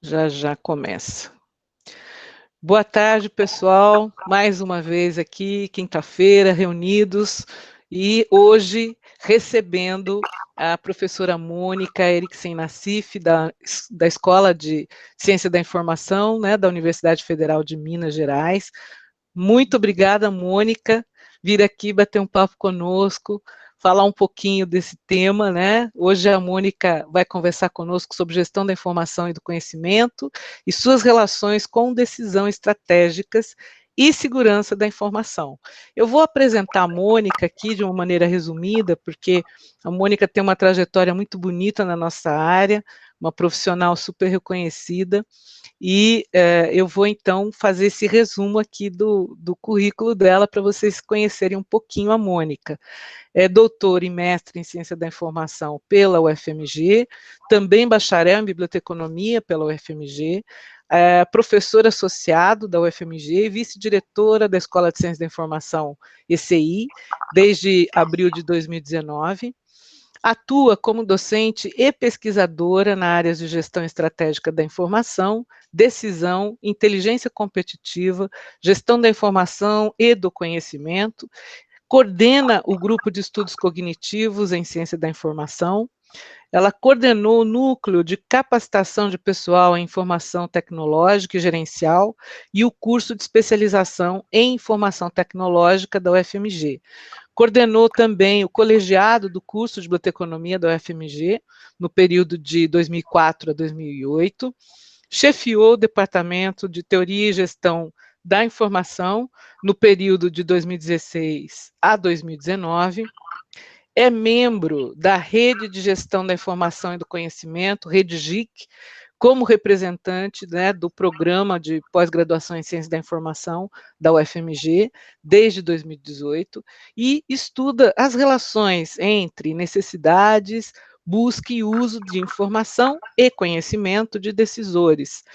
Já já começa. Boa tarde, pessoal. Mais uma vez aqui, quinta-feira, reunidos, e hoje recebendo a professora Mônica Eriksen Nassif, da Escola de Ciência da Informação, né, da Universidade Federal de Minas Gerais. Muito obrigada, Mônica, vir aqui bater um papo conosco, falar um pouquinho desse tema, né? Hoje a Mônica vai conversar conosco sobre gestão da informação e do conhecimento e suas relações com decisão estratégicas e segurança da informação. Eu vou apresentar a Mônica aqui de uma maneira resumida, porque a Mônica tem uma trajetória muito bonita na nossa área, uma profissional super reconhecida, e eu vou, então, fazer esse resumo aqui do currículo dela para vocês conhecerem um pouquinho a Mônica. É doutora e mestre em Ciência da Informação pela UFMG, também bacharel em Biblioteconomia pela UFMG, professora associado da UFMG e vice-diretora da Escola de Ciência da Informação, ECI, desde abril de 2019. Atua como docente e pesquisadora na área de gestão estratégica da informação, decisão, inteligência competitiva, gestão da informação e do conhecimento, coordena o grupo de estudos cognitivos em ciência da informação. Ela coordenou o núcleo de capacitação de pessoal em informação tecnológica e gerencial e o curso de especialização em informação tecnológica da UFMG. Coordenou também o colegiado do curso de biblioteconomia da UFMG, no período de 2004 a 2008, chefiou o departamento de teoria e gestão da informação, no período de 2016 a 2019, é membro da Rede de Gestão da Informação e do Conhecimento, REDGIC, como representante, né, do programa de pós-graduação em Ciência da Informação da UFMG, desde 2018, e estuda as relações entre necessidades, busca e uso de informação e conhecimento de decisores,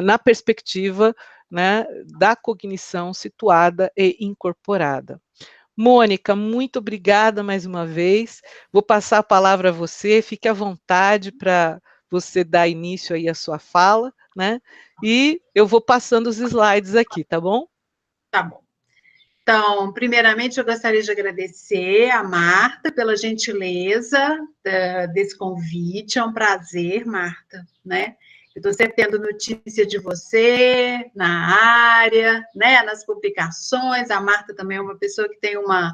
na perspectiva, né, da cognição situada e incorporada. Mônica, muito obrigada mais uma vez. Vou passar a palavra a você, fique à vontade para você dar início aí à sua fala, né? E eu vou passando os slides aqui, tá bom? Tá bom. Então, primeiramente, eu gostaria de agradecer a Marta pela gentileza desse convite. É um prazer, Marta, né? Eu estou sempre tendo notícia de você na área, né? Nas publicações. A Marta também é uma pessoa que tem uma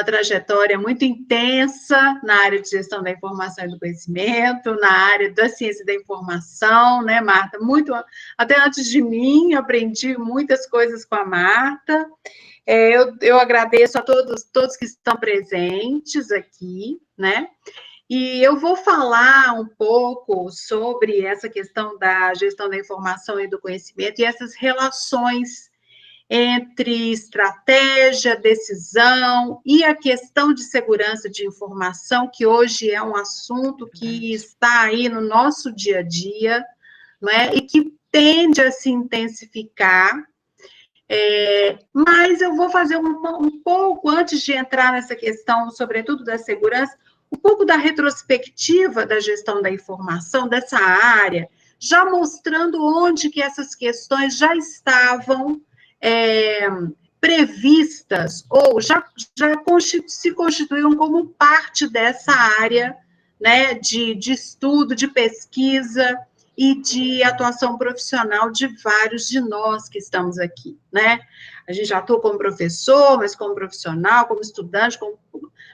trajetória muito intensa na área de gestão da informação e do conhecimento, na área da ciência da informação, né, Marta? Muito, até antes de mim, aprendi muitas coisas com a Marta. Eu agradeço a todos que estão presentes aqui, né? E eu vou falar um pouco sobre essa questão da gestão da informação e do conhecimento e essas relações entre estratégia, decisão e a questão de segurança de informação, que hoje é um assunto que está aí no nosso dia a dia, não é? E que tende a se intensificar. Mas eu vou fazer um pouco, antes de entrar nessa questão, sobretudo da segurança, um pouco da retrospectiva da gestão da informação, dessa área, já mostrando onde que essas questões já estavam previstas ou já se constituíam como parte dessa área, né, de estudo, de pesquisa e de atuação profissional de vários de nós que estamos aqui, né? A gente já atua como professor, mas como profissional, como estudante,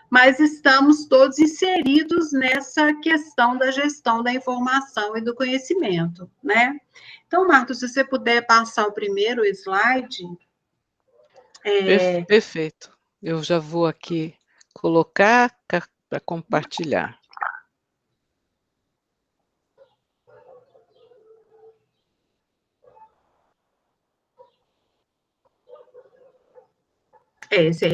mas estamos todos inseridos nessa questão da gestão da informação e do conhecimento, né? Então, Marcos, se você puder passar o primeiro slide. Perfeito. Eu já vou aqui colocar para compartilhar. Esse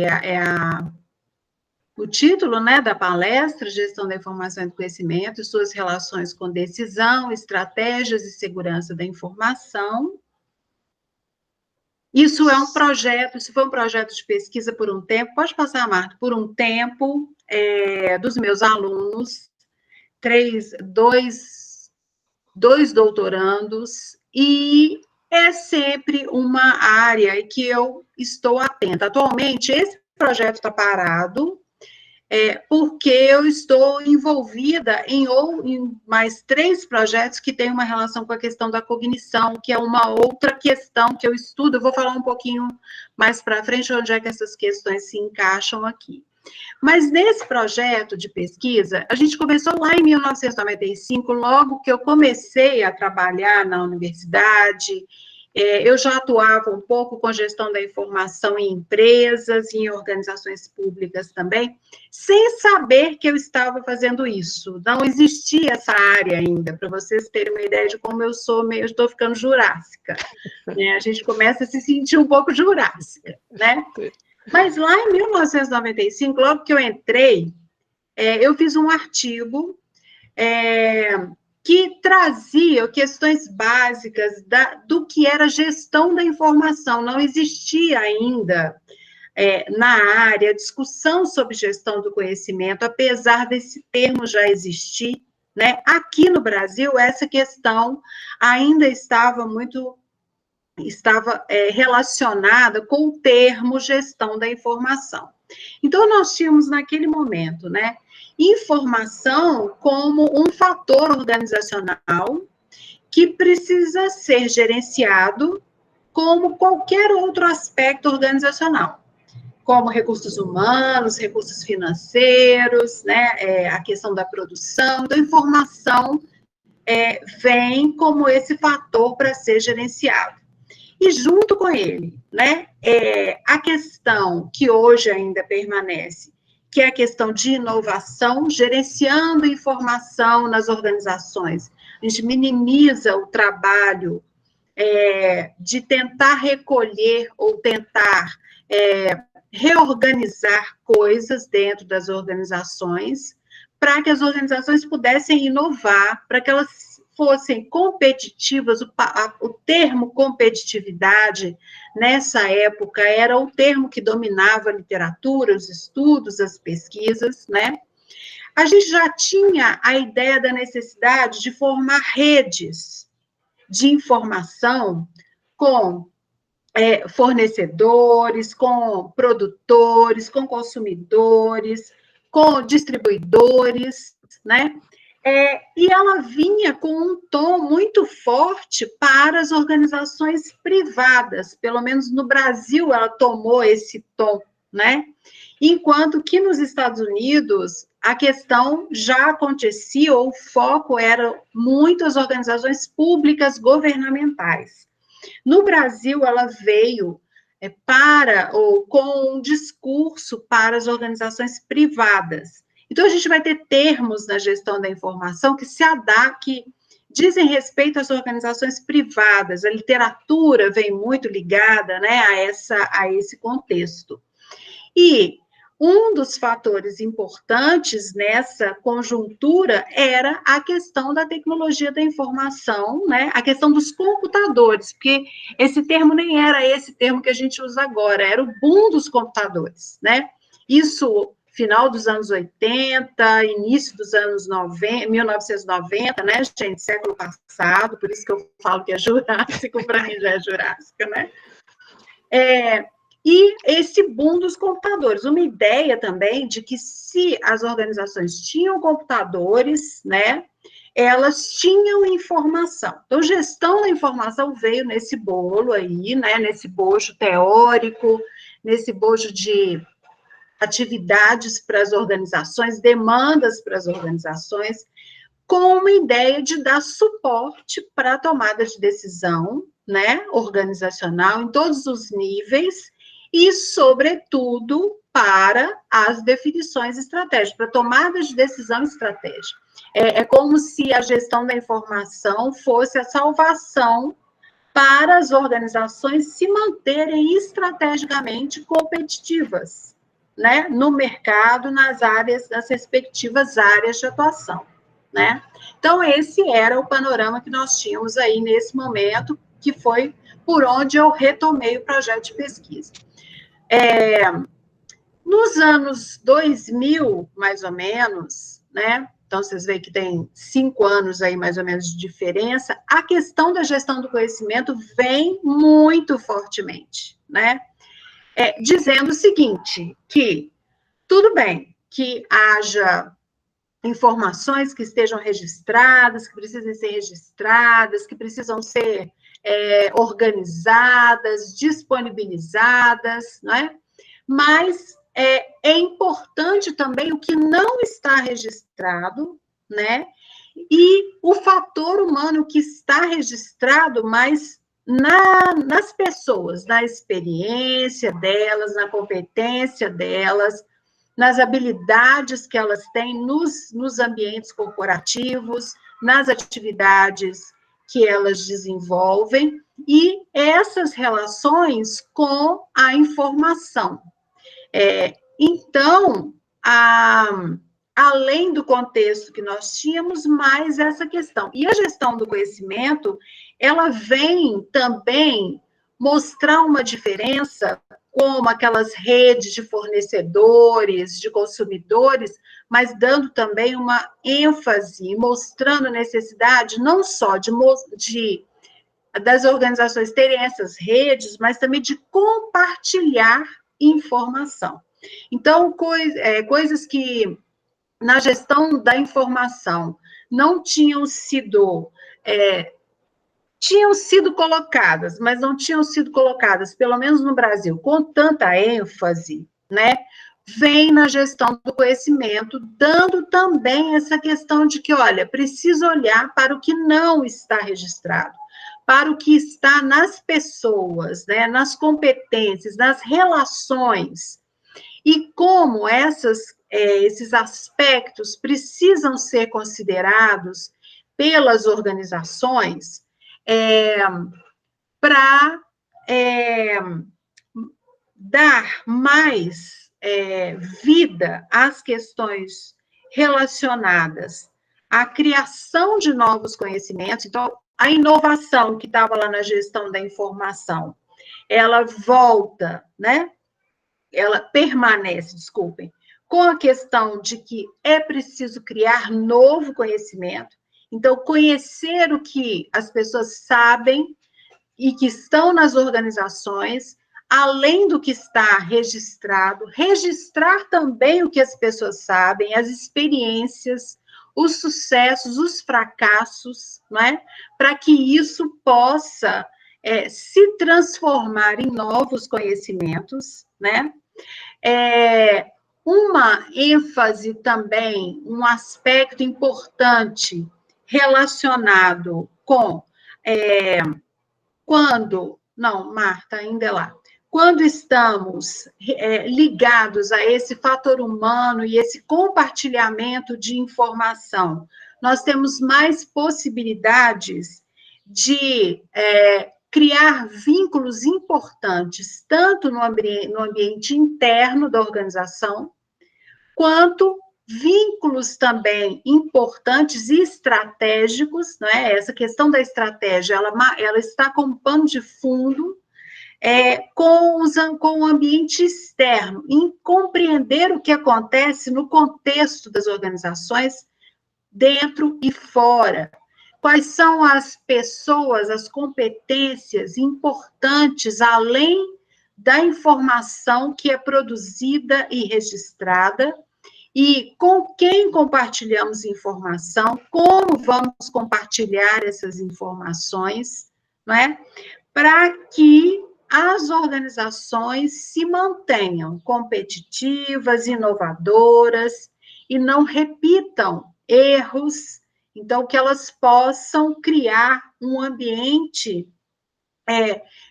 o título, né, da palestra, Gestão da Informação e do Conhecimento e suas relações com decisão, estratégias e segurança da informação. Isso é um projeto, isso foi um projeto de pesquisa por um tempo, pode passar, Marta, por um tempo, dos meus alunos, 2 doutorandos, e é sempre uma área que eu estou atenta. Atualmente, esse projeto está parado, porque eu estou envolvida em mais 3 projetos que têm uma relação com a questão da cognição, que é uma outra questão que eu estudo. Eu vou falar um pouquinho mais para frente onde é que essas questões se encaixam aqui. Mas nesse projeto de pesquisa, a gente começou lá em 1995, logo que eu comecei a trabalhar na universidade. Eu já atuava um pouco com gestão da informação em empresas, em organizações públicas também, sem saber que eu estava fazendo isso. Não existia essa área ainda, para vocês terem uma ideia de como eu estou ficando jurássica. Né? A gente começa a se sentir um pouco jurássica, né? Mas lá em 1995, logo que eu entrei, eu fiz um artigo que trazia questões básicas do que era gestão da informação. Não existia ainda na área discussão sobre gestão do conhecimento, apesar desse termo já existir, né? Aqui no Brasil, essa questão ainda estava relacionada com o termo gestão da informação. Então, nós tínhamos naquele momento, né, informação como um fator organizacional que precisa ser gerenciado como qualquer outro aspecto organizacional, como recursos humanos, recursos financeiros, né, a questão da produção. Então, a informação vem como esse fator para ser gerenciado. E junto com ele, né, a questão que hoje ainda permanece, que é a questão de inovação, gerenciando informação nas organizações. A gente minimiza o trabalho de tentar recolher ou tentar reorganizar coisas dentro das organizações, para que as organizações pudessem inovar, para que elas fossem competitivas. O termo competitividade, nessa época, era o termo que dominava a literatura, os estudos, as pesquisas, né? A gente já tinha a ideia da necessidade de formar redes de informação com fornecedores, com produtores, com consumidores, com distribuidores, né? E ela vinha com um tom muito forte para as organizações privadas, pelo menos no Brasil ela tomou esse tom, né? Enquanto que nos Estados Unidos a questão já acontecia, ou o foco era muito as organizações públicas governamentais. No Brasil ela veio com um discurso para as organizações privadas. Então, a gente vai ter termos na gestão da informação que que dizem respeito às organizações privadas. A literatura vem muito ligada, né, a esse contexto. E um dos fatores importantes nessa conjuntura era a questão da tecnologia da informação, né, a questão dos computadores, porque esse termo nem era esse termo que a gente usa agora, era o boom dos computadores, né? Isso final dos anos 80, início dos anos 1990, né, gente, século passado, por isso que eu falo que é jurássico, para mim já é jurássico, né? E esse boom dos computadores, uma ideia também de que se as organizações tinham computadores, né, elas tinham informação. Então, gestão da informação veio nesse bolo aí, né, nesse bojo teórico, nesse bojo de atividades para as organizações, demandas para as organizações, com uma ideia de dar suporte para a tomada de decisão, né, organizacional, em todos os níveis, e, sobretudo, para as definições estratégicas, para a tomada de decisão estratégica. É como se a gestão da informação fosse a salvação para as organizações se manterem estrategicamente competitivas, né, no mercado, nas respectivas áreas de atuação, né? Então, esse era o panorama que nós tínhamos aí nesse momento, que foi por onde eu retomei o projeto de pesquisa. Nos anos 2000, mais ou menos, né, então vocês veem que tem 5 anos aí, mais ou menos, de diferença, a questão da gestão do conhecimento vem muito fortemente, né? Dizendo o seguinte, que tudo bem que haja informações que estejam registradas, que precisem ser registradas, que precisam ser organizadas, disponibilizadas, não é? Mas é importante também o que não está registrado, né? E o fator humano que está registrado, mas nas pessoas, na experiência delas, na competência delas, nas habilidades que elas têm nos ambientes corporativos, nas atividades que elas desenvolvem, e essas relações com a informação. Então, além do contexto que nós tínhamos, mais essa questão. E a gestão do conhecimento, ela vem também mostrar uma diferença, como aquelas redes de fornecedores, de consumidores, mas dando também uma ênfase, mostrando a necessidade não só das organizações terem essas redes, mas também de compartilhar informação. Então, coisas que na gestão da informação não tinham sido colocadas, mas não tinham sido colocadas, pelo menos no Brasil, com tanta ênfase, né? Vem na gestão do conhecimento, dando também essa questão de que, olha, preciso olhar para o que não está registrado, para o que está nas pessoas, né? Nas competências, nas relações, e como esses aspectos precisam ser considerados pelas organizações para dar mais vida às questões relacionadas à criação de novos conhecimentos. Então, a inovação que estava lá na gestão da informação, ela volta, né? Ela permanece, desculpem, com a questão de que é preciso criar novo conhecimento. Então, conhecer o que as pessoas sabem e que estão nas organizações, além do que está registrado, registrar também o que as pessoas sabem, as experiências, os sucessos, os fracassos, não é? Para que isso possa se transformar em novos conhecimentos, né? Uma ênfase também, um aspecto importante relacionado com Marta, ainda é lá. Quando estamos ligados a esse fator humano e esse compartilhamento de informação, nós temos mais possibilidades de criar vínculos importantes, tanto no ambiente interno da organização, quanto vínculos também importantes e estratégicos, né? Essa questão da estratégia, ela está como pano de fundo com o ambiente externo, em compreender o que acontece no contexto das organizações, dentro e fora. Quais são as pessoas, as competências importantes, além da informação que é produzida e registrada, e com quem compartilhamos informação, como vamos compartilhar essas informações, não é? Para que as organizações se mantenham competitivas, inovadoras, e não repitam erros, então que elas possam criar um ambiente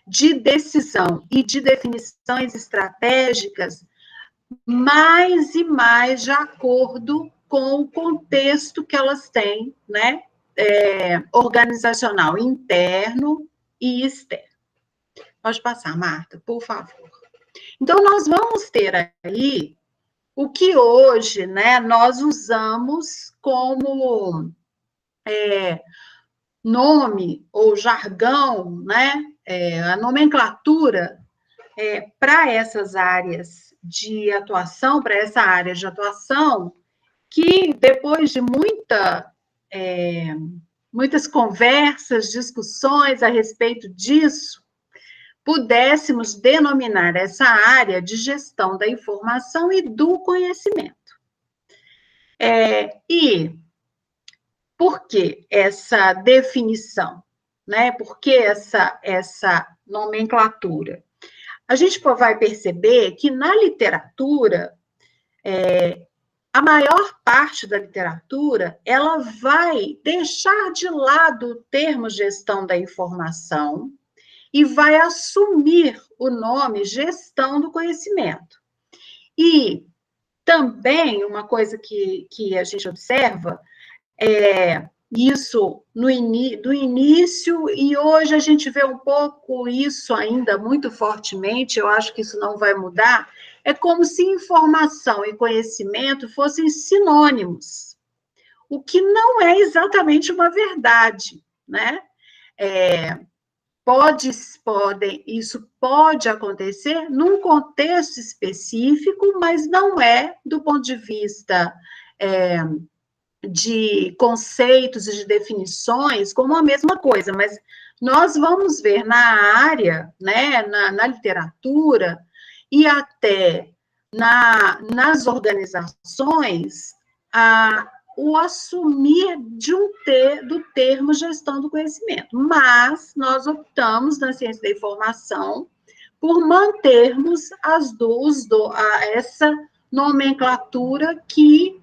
de decisão e de definições estratégicas mais e mais de acordo com o contexto que elas têm, né, organizacional interno e externo. Pode passar, Marta, por favor. Então, nós vamos ter aí o que hoje, né, nós usamos como nome ou jargão, né, a nomenclatura para essas áreas de atuação, para essa área de atuação, que depois de muitas conversas, discussões a respeito disso, pudéssemos denominar essa área de gestão da informação e do conhecimento. E por que essa definição? Né? Por que essa nomenclatura? A gente vai perceber que na literatura, a maior parte da literatura, ela vai deixar de lado o termo gestão da informação e vai assumir o nome gestão do conhecimento. E também uma coisa que a gente observa isso do início, e hoje a gente vê um pouco isso ainda muito fortemente, eu acho que isso não vai mudar, é como se informação e conhecimento fossem sinônimos, o que não é exatamente uma verdade, né? Isso pode acontecer num contexto específico, mas não é do ponto de vista de conceitos e de definições como a mesma coisa, mas nós vamos ver na área, né, na literatura e até nas organizações, o assumir do termo gestão do conhecimento. Mas nós optamos, na ciência da informação, por mantermos essa nomenclatura que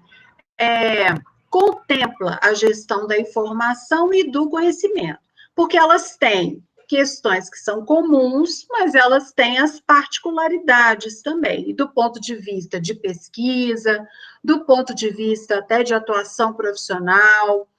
contempla a gestão da informação e do conhecimento, porque elas têm questões que são comuns, mas elas têm as particularidades também, e do ponto de vista de pesquisa, do ponto de vista até de atuação profissional,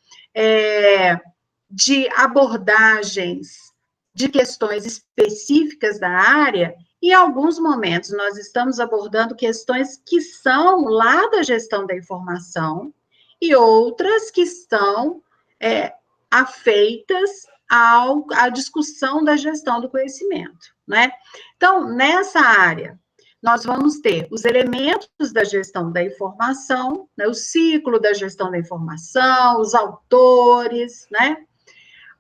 de abordagens de questões específicas da área, e em alguns momentos nós estamos abordando questões que são lá da gestão da informação, e outras que estão afeitas à discussão da gestão do conhecimento, né? Então, nessa área, nós vamos ter os elementos da gestão da informação, né, o ciclo da gestão da informação, os autores, né?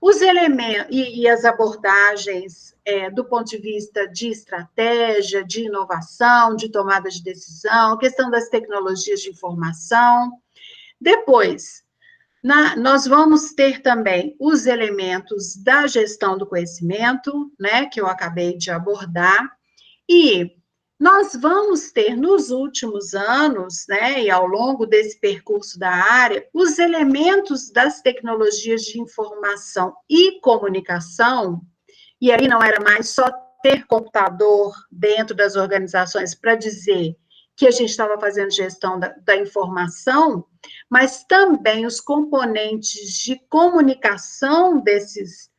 Os elementos e as abordagens do ponto de vista de estratégia, de inovação, de tomada de decisão, a questão das tecnologias de informação. Depois, nós vamos ter também os elementos da gestão do conhecimento, né, que eu acabei de abordar, e nós vamos ter nos últimos anos, né, e ao longo desse percurso da área, os elementos das tecnologias de informação e comunicação, e aí não era mais só ter computador dentro das organizações para dizer que a gente estava fazendo gestão da informação, mas também os componentes de comunicação dessas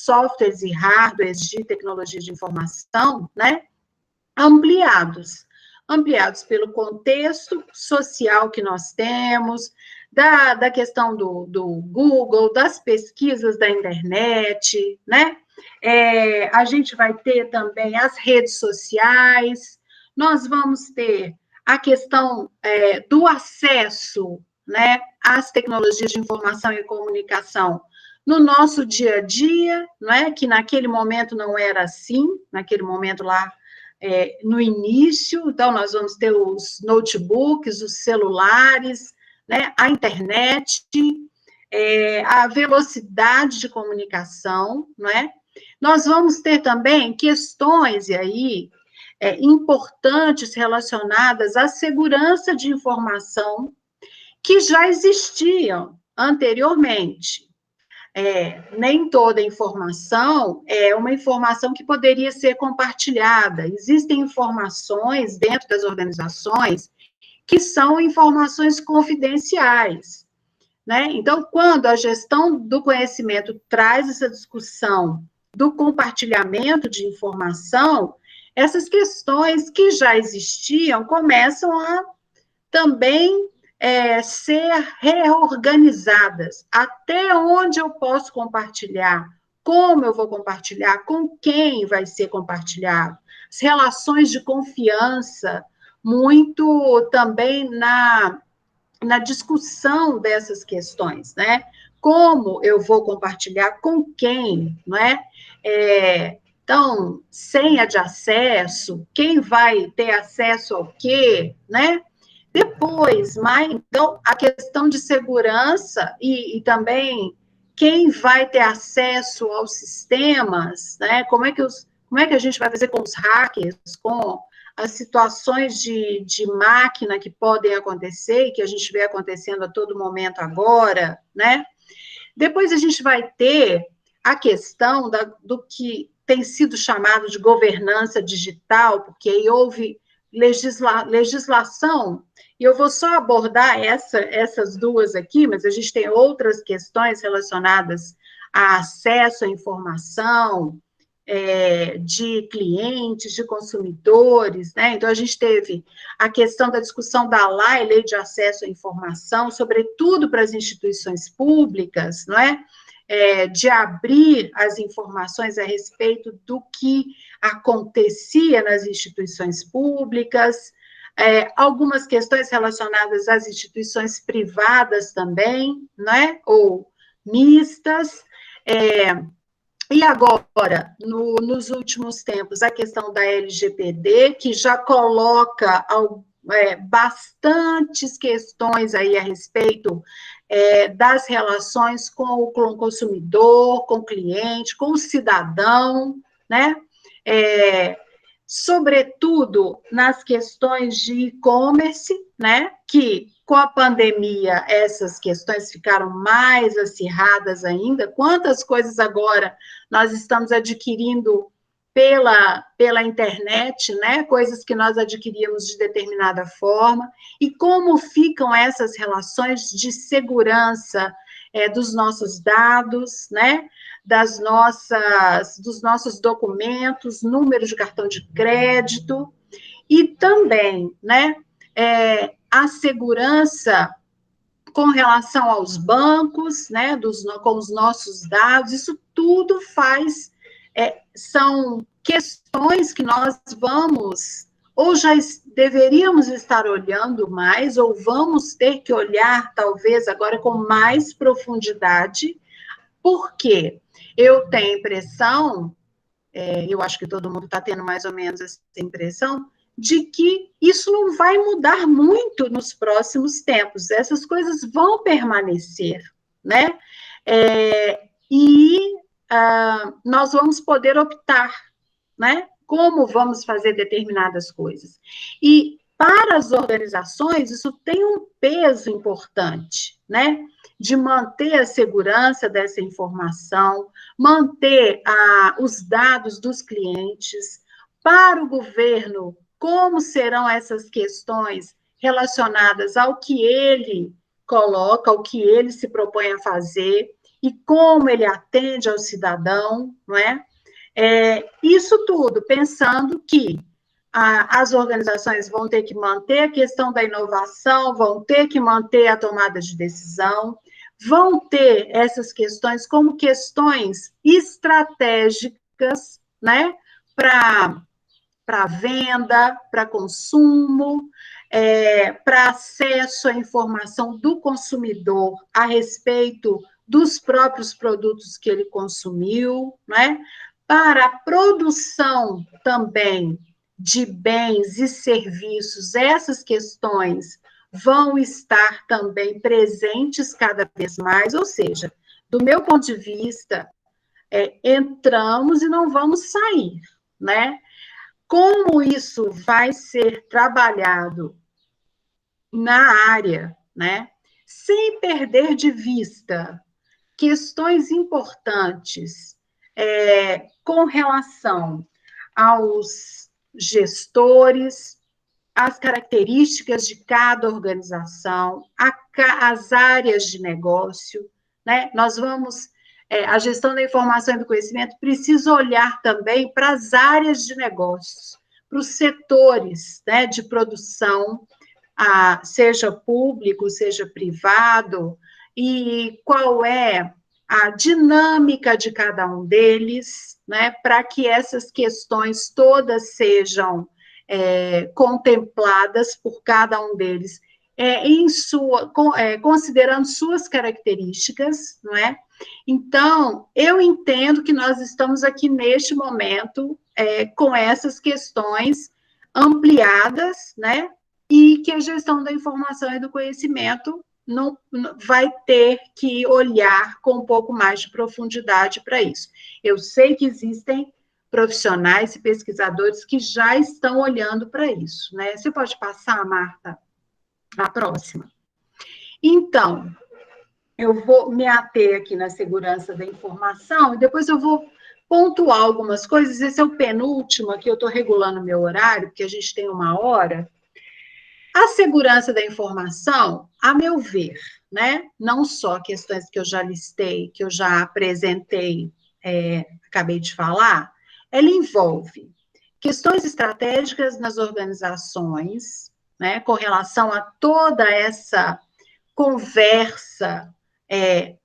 softwares e hardwares de tecnologia de informação, né, ampliados pelo contexto social que nós temos, da questão do Google, das pesquisas da internet, né? A gente vai ter também as redes sociais, nós vamos ter a questão do acesso, né, às tecnologias de informação e comunicação no nosso dia a dia, não é? Que naquele momento não era assim, naquele momento lá no início, então nós vamos ter os notebooks, os celulares, né, a internet, a velocidade de comunicação, não é? Nós vamos ter também questões, e aí, importantes relacionadas à segurança de informação, que já existiam anteriormente. Nem toda informação é uma informação que poderia ser compartilhada. Existem informações dentro das organizações que são informações confidenciais, né? Então, quando a gestão do conhecimento traz essa discussão do compartilhamento de informação, essas questões que já existiam começam a também ser reorganizadas. Até onde eu posso compartilhar? Como eu vou compartilhar? Com quem vai ser compartilhado? As relações de confiança muito também na discussão dessas questões, né? Como eu vou compartilhar com quem, não é? Então, senha de acesso, quem vai ter acesso ao quê, né? Depois, mas, então, a questão de segurança e também quem vai ter acesso aos sistemas, né? Como é que a gente vai fazer com os hackers, com as situações de máquina que podem acontecer e que a gente vê acontecendo a todo momento agora, né? Depois a gente vai ter a questão do que tem sido chamado de governança digital, porque aí houve legislação, e eu vou só abordar essas duas aqui, mas a gente tem outras questões relacionadas a acesso à informação, de clientes, de consumidores, né? Então, a gente teve a questão da discussão da Lei de Acesso à Informação, sobretudo para as instituições públicas, não é? De abrir as informações a respeito do que acontecia nas instituições públicas, algumas questões relacionadas às instituições privadas também, né? Ou mistas, e agora, nos últimos tempos, a questão da LGPD, que já coloca bastantes questões aí a respeito das relações com o consumidor, com o cliente, com o cidadão, né? Sobretudo nas questões de e-commerce, né? Que com a pandemia essas questões ficaram mais acirradas ainda. Quantas coisas agora nós estamos adquirindo pela internet, né? Coisas que nós adquiríamos de determinada forma, e como ficam essas relações de segurança dos nossos dados, né? Dos nossos documentos, número de cartão de crédito, e também, né? A segurança com relação aos bancos, né? Com os nossos dados, isso tudo são questões que nós vamos, ou já deveríamos estar olhando mais, ou vamos ter que olhar, talvez, agora com mais profundidade, porque eu tenho a impressão, eu acho que todo mundo está tendo mais ou menos essa impressão, de que isso não vai mudar muito nos próximos tempos, essas coisas vão permanecer, né? Nós vamos poder optar, né? Como vamos fazer determinadas coisas. E para as organizações, isso tem um peso importante, né? De manter a segurança dessa informação, manter os dados dos clientes. Para o governo, como serão essas questões relacionadas ao que ele coloca, ao que ele se propõe a fazer, e como ele atende ao cidadão, não é? Isso tudo pensando que as organizações vão ter que manter a questão da inovação, vão ter que manter a tomada de decisão, vão ter essas questões como questões estratégicas, né, para venda, para consumo, para acesso à informação do consumidor a respeito dos próprios produtos que ele consumiu, né? Para a produção também de bens e serviços, essas questões vão estar também presentes cada vez mais, ou seja, do meu ponto de vista, entramos e não vamos sair, né? Como isso vai ser trabalhado na área, né? Sem perder de vista questões importantes com relação aos gestores, as características de cada organização, as áreas de negócio, né? Nós vamos, a gestão da informação e do conhecimento precisa olhar também para as áreas de negócios, para os setores, né, de produção, seja público, seja privado, e qual é a dinâmica de cada um deles, né, para que essas questões todas sejam contempladas por cada um deles, considerando suas características, não é? Então, eu entendo que nós estamos aqui neste momento com essas questões ampliadas, né? E que a gestão da informação e do conhecimento não vai ter que olhar com um pouco mais de profundidade para isso. Eu sei que existem profissionais e pesquisadores que já estão olhando para isso, né? Você pode passar, Marta, a próxima. Então, eu vou me ater aqui na segurança da informação e depois eu vou pontuar algumas coisas. Esse é o penúltimo, aqui eu estou regulando meu horário, porque a gente tem 1 hora. A segurança da informação, a meu ver, né, não só questões que eu já listei, que eu já apresentei, acabei de falar, ela envolve questões estratégicas nas organizações, né, com relação a toda essa conversa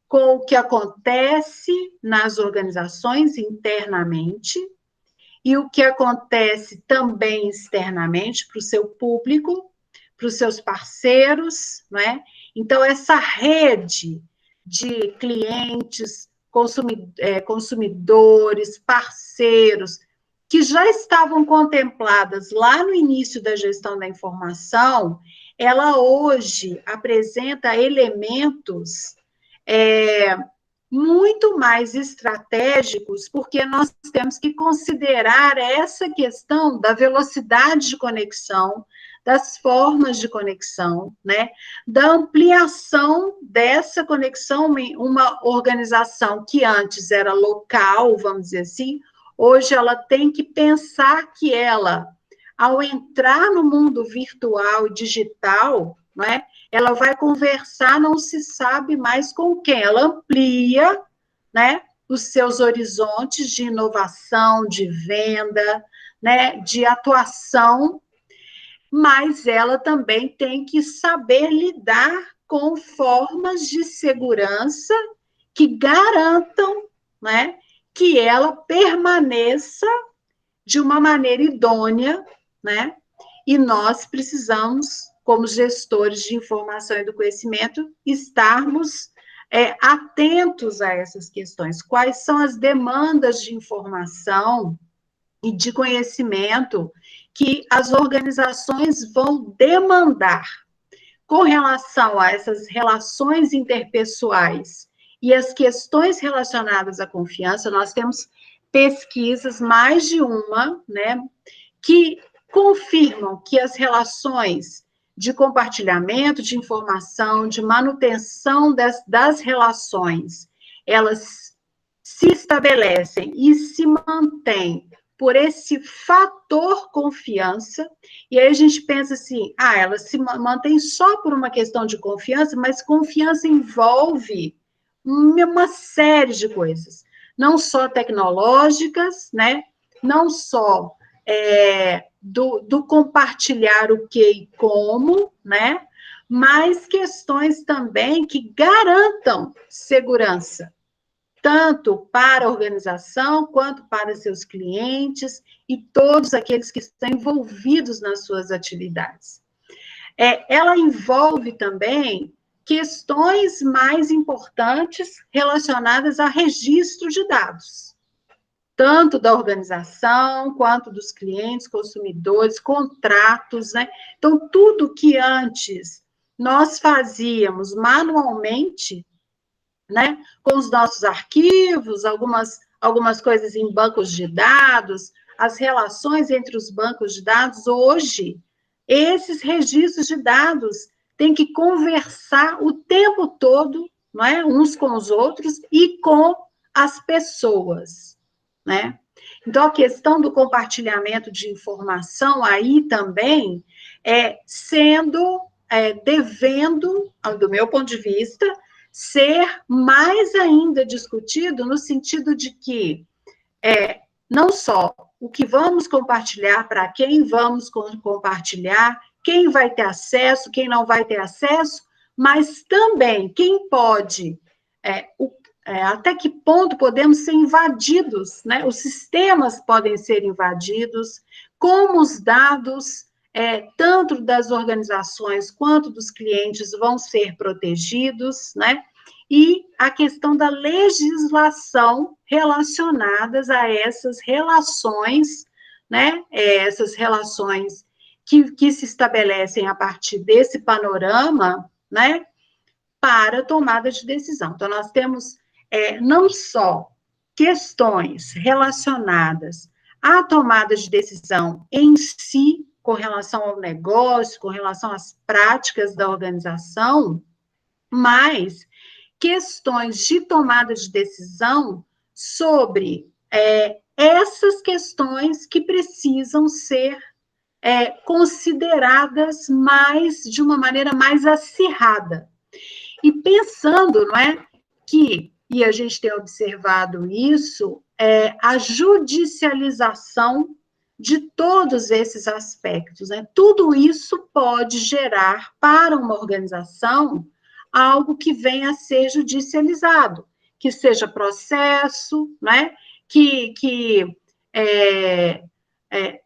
com o que acontece nas organizações internamente e o que acontece também externamente para o seu público, para os seus parceiros, não é? Então, essa rede de clientes, consumidores, parceiros, que já estavam contempladas lá no início da gestão da informação, ela hoje apresenta elementos muito mais estratégicos, porque nós temos que considerar essa questão da velocidade de conexão, das formas de conexão, né? Da ampliação dessa conexão, uma organização que antes era local, vamos dizer assim, hoje ela tem que pensar que ela, ao entrar no mundo virtual e digital, não é? Ela vai conversar, não se sabe mais com quem. Ela amplia, né, os seus horizontes de inovação, de venda, né, de atuação, mas ela também tem que saber lidar com formas de segurança que garantam, né, que ela permaneça de uma maneira idônea, né? E nós precisamos, como gestores de informação e do conhecimento, estarmos atentos a essas questões. Quais são as demandas de informação e de conhecimento que as organizações vão demandar com relação a essas relações interpessoais e as questões relacionadas à confiança? Nós temos pesquisas, mais de uma, né, que confirmam que as relações de compartilhamento de informação, de manutenção das relações, elas se estabelecem e se mantêm por esse fator confiança, e aí a gente pensa assim, elas se mantêm só por uma questão de confiança, mas confiança envolve uma série de coisas, não só tecnológicas, né, não só do compartilhar o que e como, né, mas questões também que garantam segurança, tanto para a organização, quanto para seus clientes e todos aqueles que estão envolvidos nas suas atividades. Ela envolve também questões mais importantes relacionadas a registro de dados, tanto da organização, quanto dos clientes, consumidores, contratos, né? Então, tudo que antes nós fazíamos manualmente, né, com os nossos arquivos, algumas coisas em bancos de dados, as relações entre os bancos de dados, hoje, esses registros de dados têm que conversar o tempo todo, não é, uns com os outros e com as pessoas, né? Então, a questão do compartilhamento de informação aí também devendo, do meu ponto de vista, ser mais ainda discutido no sentido de que não só o que vamos compartilhar, para quem vamos compartilhar, quem vai ter acesso, quem não vai ter acesso, mas também quem pode, até que ponto podemos ser invadidos, né? Os sistemas podem ser invadidos, como os dados, tanto das organizações quanto dos clientes, vão ser protegidos, né? E a questão da legislação relacionadas a essas relações, né? Essas relações que se estabelecem a partir desse panorama, né? Para tomada de decisão. Então, nós temos não só questões relacionadas à tomada de decisão em si, com relação ao negócio, com relação às práticas da organização, mas questões de tomada de decisão sobre essas questões que precisam ser consideradas mais de uma maneira mais acirrada. E pensando, não é, que, e a gente tem observado isso, a judicialização de todos esses aspectos, né? Tudo isso pode gerar para uma organização algo que venha a ser judicializado, que seja processo, né? que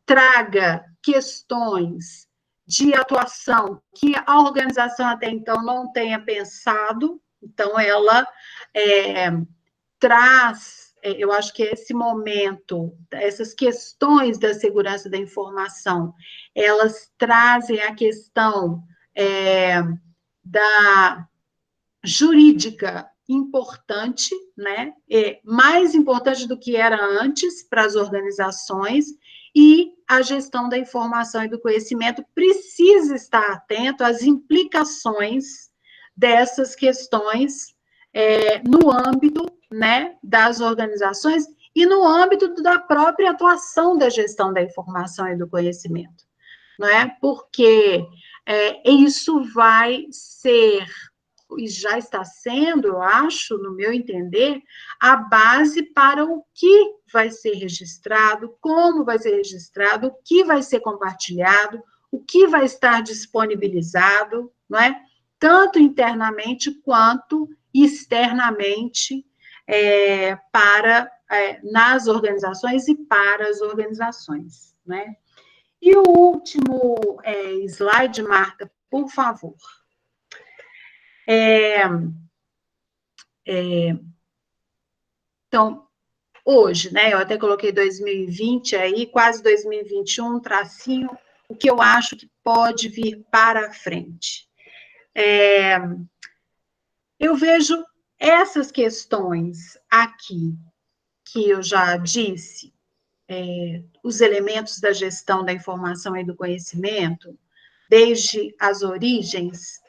traga questões de atuação que a organização até então não tenha pensado, então ela traz, eu acho que esse momento, essas questões da segurança da informação, elas trazem a questão da jurídica importante, né? Mais importante do que era antes para as organizações, e a gestão da informação e do conhecimento precisa estar atento às implicações dessas questões no âmbito, né, das organizações e no âmbito da própria atuação da gestão da informação e do conhecimento, não é? Porque isso vai ser, e já está sendo, eu acho, no meu entender, a base para o que vai ser registrado, como vai ser registrado, o que vai ser compartilhado, o que vai estar disponibilizado, não é? Tanto internamente quanto externamente nas organizações e para as organizações, né? E o último slide, Marta, por favor. Então, hoje, né, eu até coloquei 2020 aí, quase 2021, tracinho, o que eu acho que pode vir para frente. Eu vejo essas questões aqui, que eu já disse, os elementos da gestão da informação e do conhecimento, desde as origens,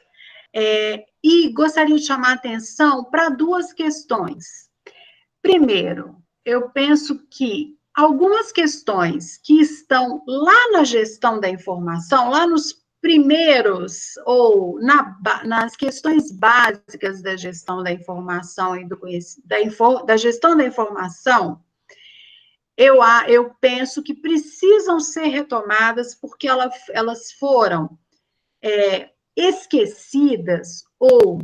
e gostaria de chamar a atenção para duas questões. Primeiro, eu penso que algumas questões que estão lá na gestão da informação, lá nos primeiros, ou nas questões básicas da gestão da informação e do conhecimento, da gestão da informação, eu penso que precisam ser retomadas porque elas foram esquecidas ou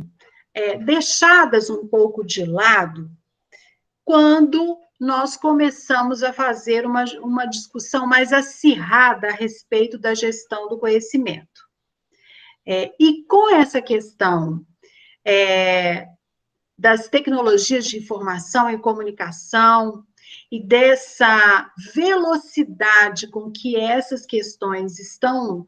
deixadas um pouco de lado quando nós começamos a fazer uma discussão mais acirrada a respeito da gestão do conhecimento. E com essa questão das tecnologias de informação e comunicação, e dessa velocidade com que essas questões estão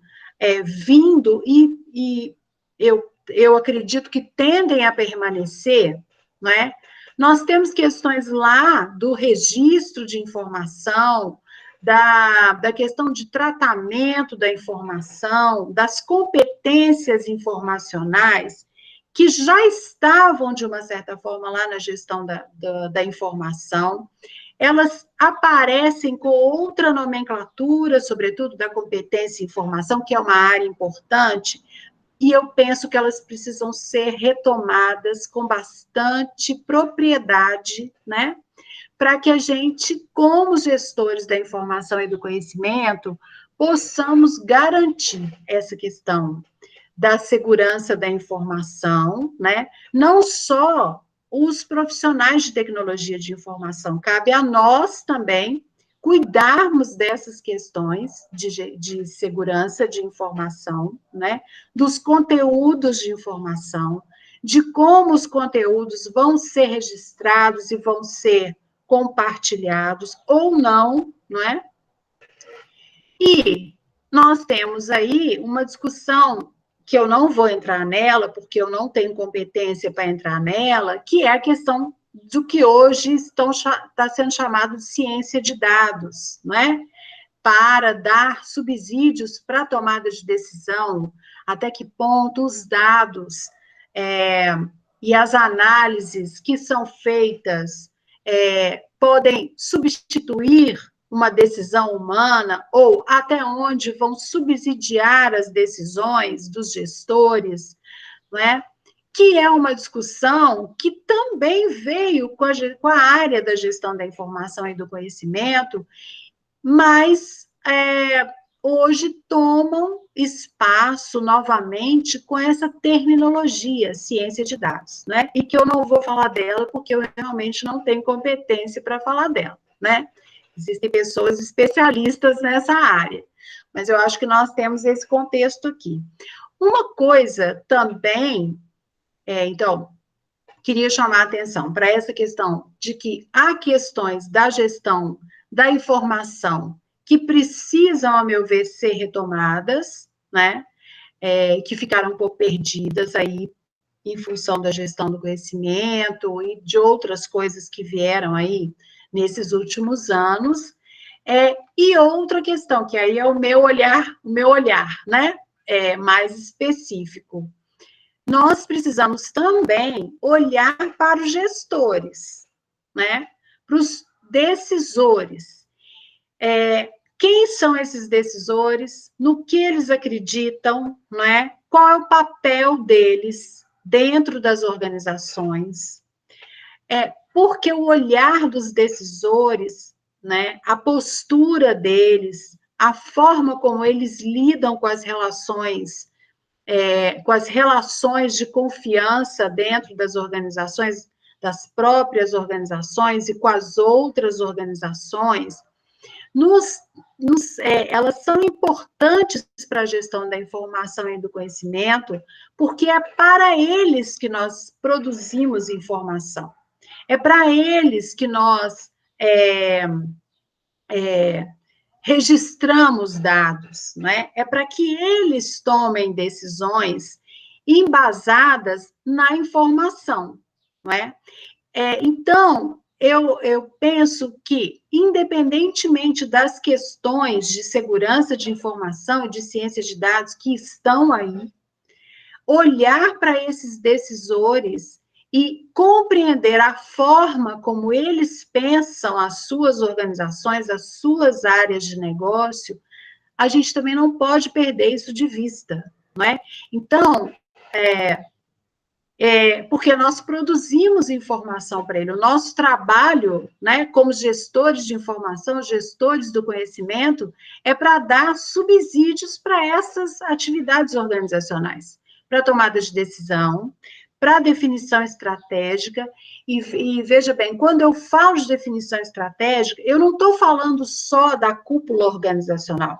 vindo, e eu acredito que tendem a permanecer, não é? Nós temos questões lá do registro de informação, da questão de tratamento da informação, das competências informacionais, que já estavam, de uma certa forma, lá na gestão da informação. Elas aparecem com outra nomenclatura, sobretudo da competência em informação, que é uma área importante, e eu penso que elas precisam ser retomadas com bastante propriedade, né? Para que a gente, como gestores da informação e do conhecimento, possamos garantir essa questão da segurança da informação, né? Não só os profissionais de tecnologia de informação, cabe a nós também, cuidarmos dessas questões de segurança de informação, né? Dos conteúdos de informação, de como os conteúdos vão ser registrados e vão ser compartilhados ou não, não é? E nós temos aí uma discussão que eu não vou entrar nela, porque eu não tenho competência para entrar nela, que é a questão do que hoje está sendo chamado de ciência de dados, não é? Para dar subsídios para a tomada de decisão, até que ponto os dados e as análises que são feitas podem substituir uma decisão humana, ou até onde vão subsidiar as decisões dos gestores, não é? Que é uma discussão que também veio com a área da gestão da informação e do conhecimento, mas hoje tomam espaço novamente com essa terminologia, ciência de dados, né? E que eu não vou falar dela, porque eu realmente não tenho competência para falar dela, né? Existem pessoas especialistas nessa área, mas eu acho que nós temos esse contexto aqui. Uma coisa também, então, queria chamar a atenção para essa questão de que há questões da gestão da informação que precisam, a meu ver, ser retomadas, né? Que ficaram um pouco perdidas aí em função da gestão do conhecimento e de outras coisas que vieram aí nesses últimos anos. E outra questão, que aí é o meu olhar, né? Mais específico. Nós precisamos também olhar para os gestores, né? Para os decisores. Quem são esses decisores? No que eles acreditam, não é? Qual é o papel deles dentro das organizações? Porque o olhar dos decisores, né? A postura deles, a forma como eles lidam com as relações de confiança dentro das organizações, das próprias organizações e com as outras organizações, elas são importantes para a gestão da informação e do conhecimento, porque é para eles que nós produzimos informação, é para eles que nós registramos dados, não é? É para que eles tomem decisões embasadas na informação, não é? Então, eu penso que, independentemente das questões de segurança de informação e de ciência de dados que estão aí, olhar para esses decisores e compreender a forma como eles pensam as suas organizações, as suas áreas de negócio, a gente também não pode perder isso de vista, não é? Então, porque nós produzimos informação para ele. O nosso trabalho, né, como gestores de informação, gestores do conhecimento, é para dar subsídios para essas atividades organizacionais, para tomada de decisão, para definição estratégica, e veja bem, quando eu falo de definição estratégica, eu não estou falando só da cúpula organizacional.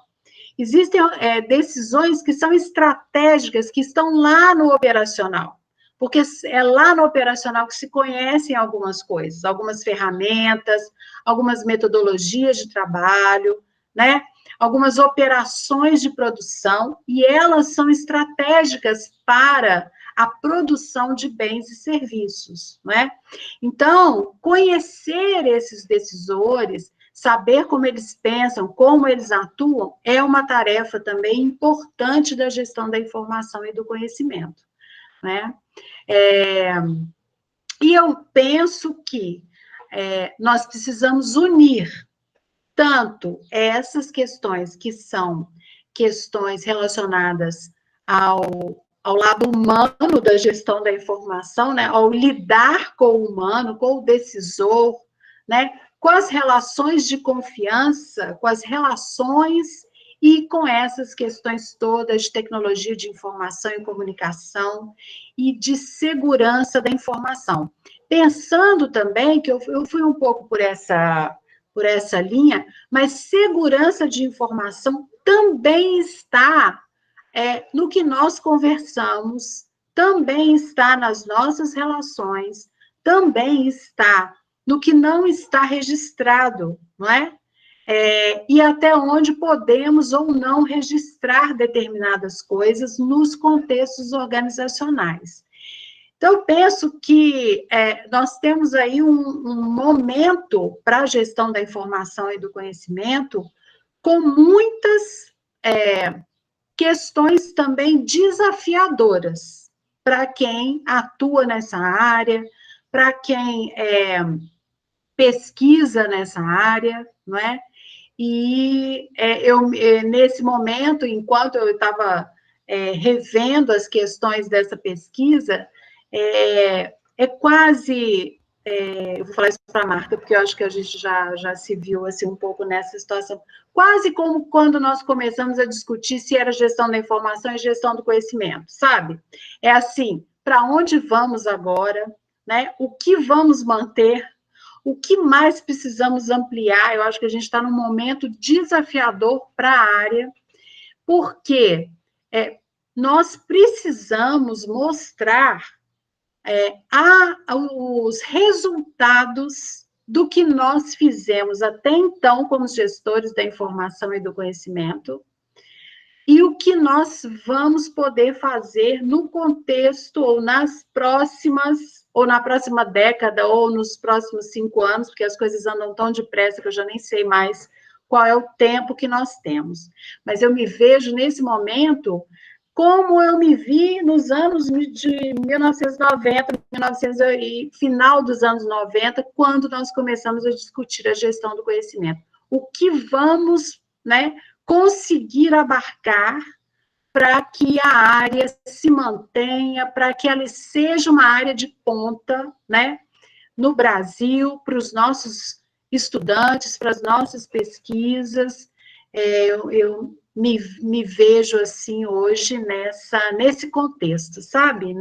Existem decisões que são estratégicas, que estão lá no operacional, porque é lá no operacional que se conhecem algumas coisas, algumas ferramentas, algumas metodologias de trabalho, né? Algumas operações de produção, e elas são estratégicas para a produção de bens e serviços, não é? Então, conhecer esses decisores, saber como eles pensam, como eles atuam, é uma tarefa também importante da gestão da informação e do conhecimento, né? E eu penso que nós precisamos unir tanto essas questões que são questões relacionadas ao lado humano da gestão da informação, né, ao lidar com o humano, com o decisor, né, com as relações de confiança, com as relações e com essas questões todas de tecnologia de informação e comunicação e de segurança da informação. Pensando também que eu fui um pouco por por essa linha, mas segurança de informação também está no que nós conversamos, também está nas nossas relações, também está no que não está registrado, não é? E até onde podemos ou não registrar determinadas coisas nos contextos organizacionais. Então, eu penso que nós temos aí um momento para a gestão da informação e do conhecimento com muitas questões também desafiadoras para quem atua nessa área, para quem pesquisa nessa área, não é? E nesse momento, enquanto eu estava revendo as questões dessa pesquisa, quase, eu vou falar isso para a Marta, porque eu acho que a gente já se viu assim, um pouco nessa situação, quase como quando nós começamos a discutir se era gestão da informação e gestão do conhecimento, sabe? É assim, para onde vamos agora, né? O que vamos manter? O que mais precisamos ampliar? Eu acho que a gente está num momento desafiador para a área, porque nós precisamos mostrar os resultados do que nós fizemos até então como gestores da informação e do conhecimento, e o que nós vamos poder fazer no contexto ou nas próximas, ou na próxima década, ou nos próximos 5 anos, porque as coisas andam tão depressa que eu já nem sei mais qual é o tempo que nós temos. Mas eu me vejo nesse momento como eu me vi nos anos de 1990, final dos anos 90, quando nós começamos a discutir a gestão do conhecimento. O que vamos, né, conseguir abarcar para que a área se mantenha, para que ela seja uma área de ponta, né, no Brasil, para os nossos estudantes, para as nossas pesquisas. Eu me vejo assim hoje nesse contexto, sabe?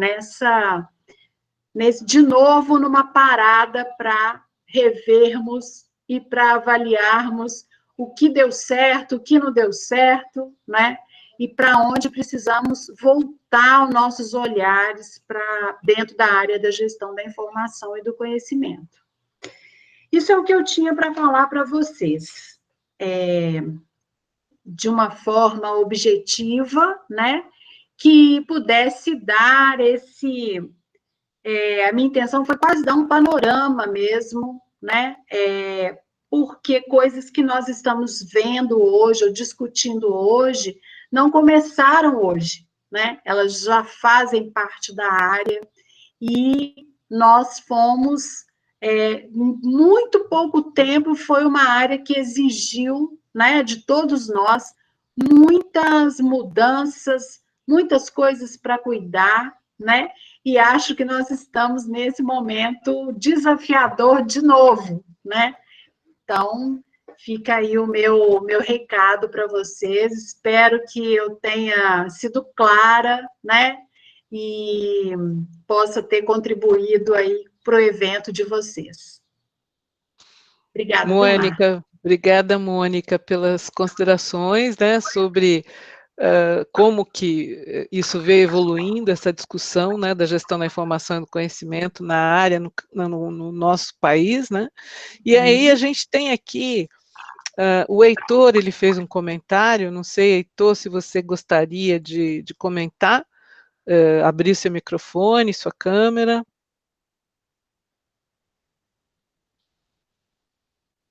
De novo, numa parada para revermos e para avaliarmos o que deu certo, o que não deu certo, né? E para onde precisamos voltar os nossos olhares para dentro da área da gestão da informação e do conhecimento. Isso é o que eu tinha para falar para vocês. De uma forma objetiva, né? Que pudesse dar a minha intenção foi quase dar um panorama mesmo, né? Porque coisas que nós estamos vendo hoje, ou discutindo hoje, não começaram hoje, né? Elas já fazem parte da área, e nós fomos, muito pouco tempo, foi uma área que exigiu, né, de todos nós, muitas mudanças, muitas coisas para cuidar, né? E acho que nós estamos nesse momento desafiador de novo, né? Então, fica aí o meu recado para vocês. Espero que eu tenha sido clara, né? E possa ter contribuído aí para o evento de vocês. Obrigada, Mônica, obrigada, Mônica, pelas considerações, né, sobre como que isso veio evoluindo, essa discussão, né, da gestão da informação e do conhecimento na área, no nosso país, né? E aí a gente tem aqui o Heitor, ele fez um comentário, não sei, Heitor, se você gostaria de comentar, abrir seu microfone, sua câmera.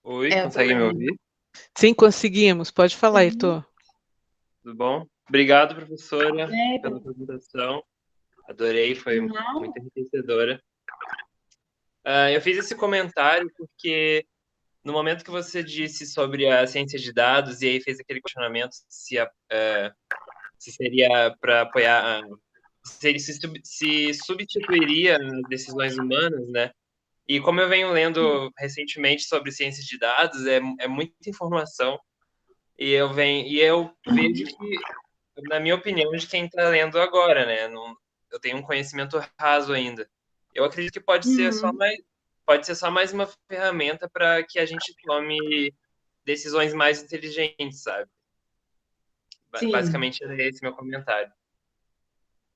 Oi, consegue me ouvir? Sim, conseguimos, pode falar, Heitor. Tudo bom? Obrigado, professora, pela apresentação. Adorei, foi muito enriquecedora. Eu fiz esse comentário porque no momento que você disse sobre a ciência de dados e aí fez aquele questionamento se seria para apoiar, se ele se substituiria nas decisões humanas, né? E como eu venho lendo recentemente sobre ciência de dados, é muita informação. E eu vejo que, na minha opinião, de quem está lendo agora, né? Eu tenho um conhecimento raso ainda. Eu acredito que pode ser só pode ser só mais uma ferramenta para que a gente tome decisões mais inteligentes, sabe? Sim. Basicamente, é esse meu comentário.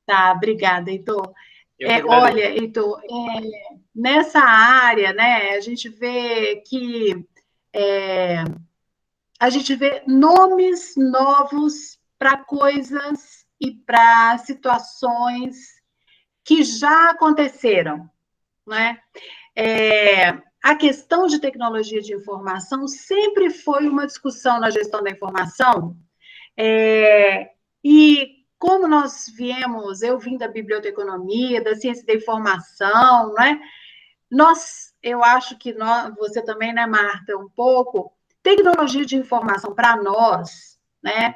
Tá, obrigada, Heitor. Eu que agradeço. Olha, Heitor, nessa área, né, é, a gente vê nomes novos para coisas e para situações que já aconteceram, né? A questão de tecnologia de informação sempre foi uma discussão na gestão da informação, e como eu vim da biblioteconomia, da ciência da informação, né? Eu acho que você também, né, Marta, um pouco, tecnologia de informação para nós, né,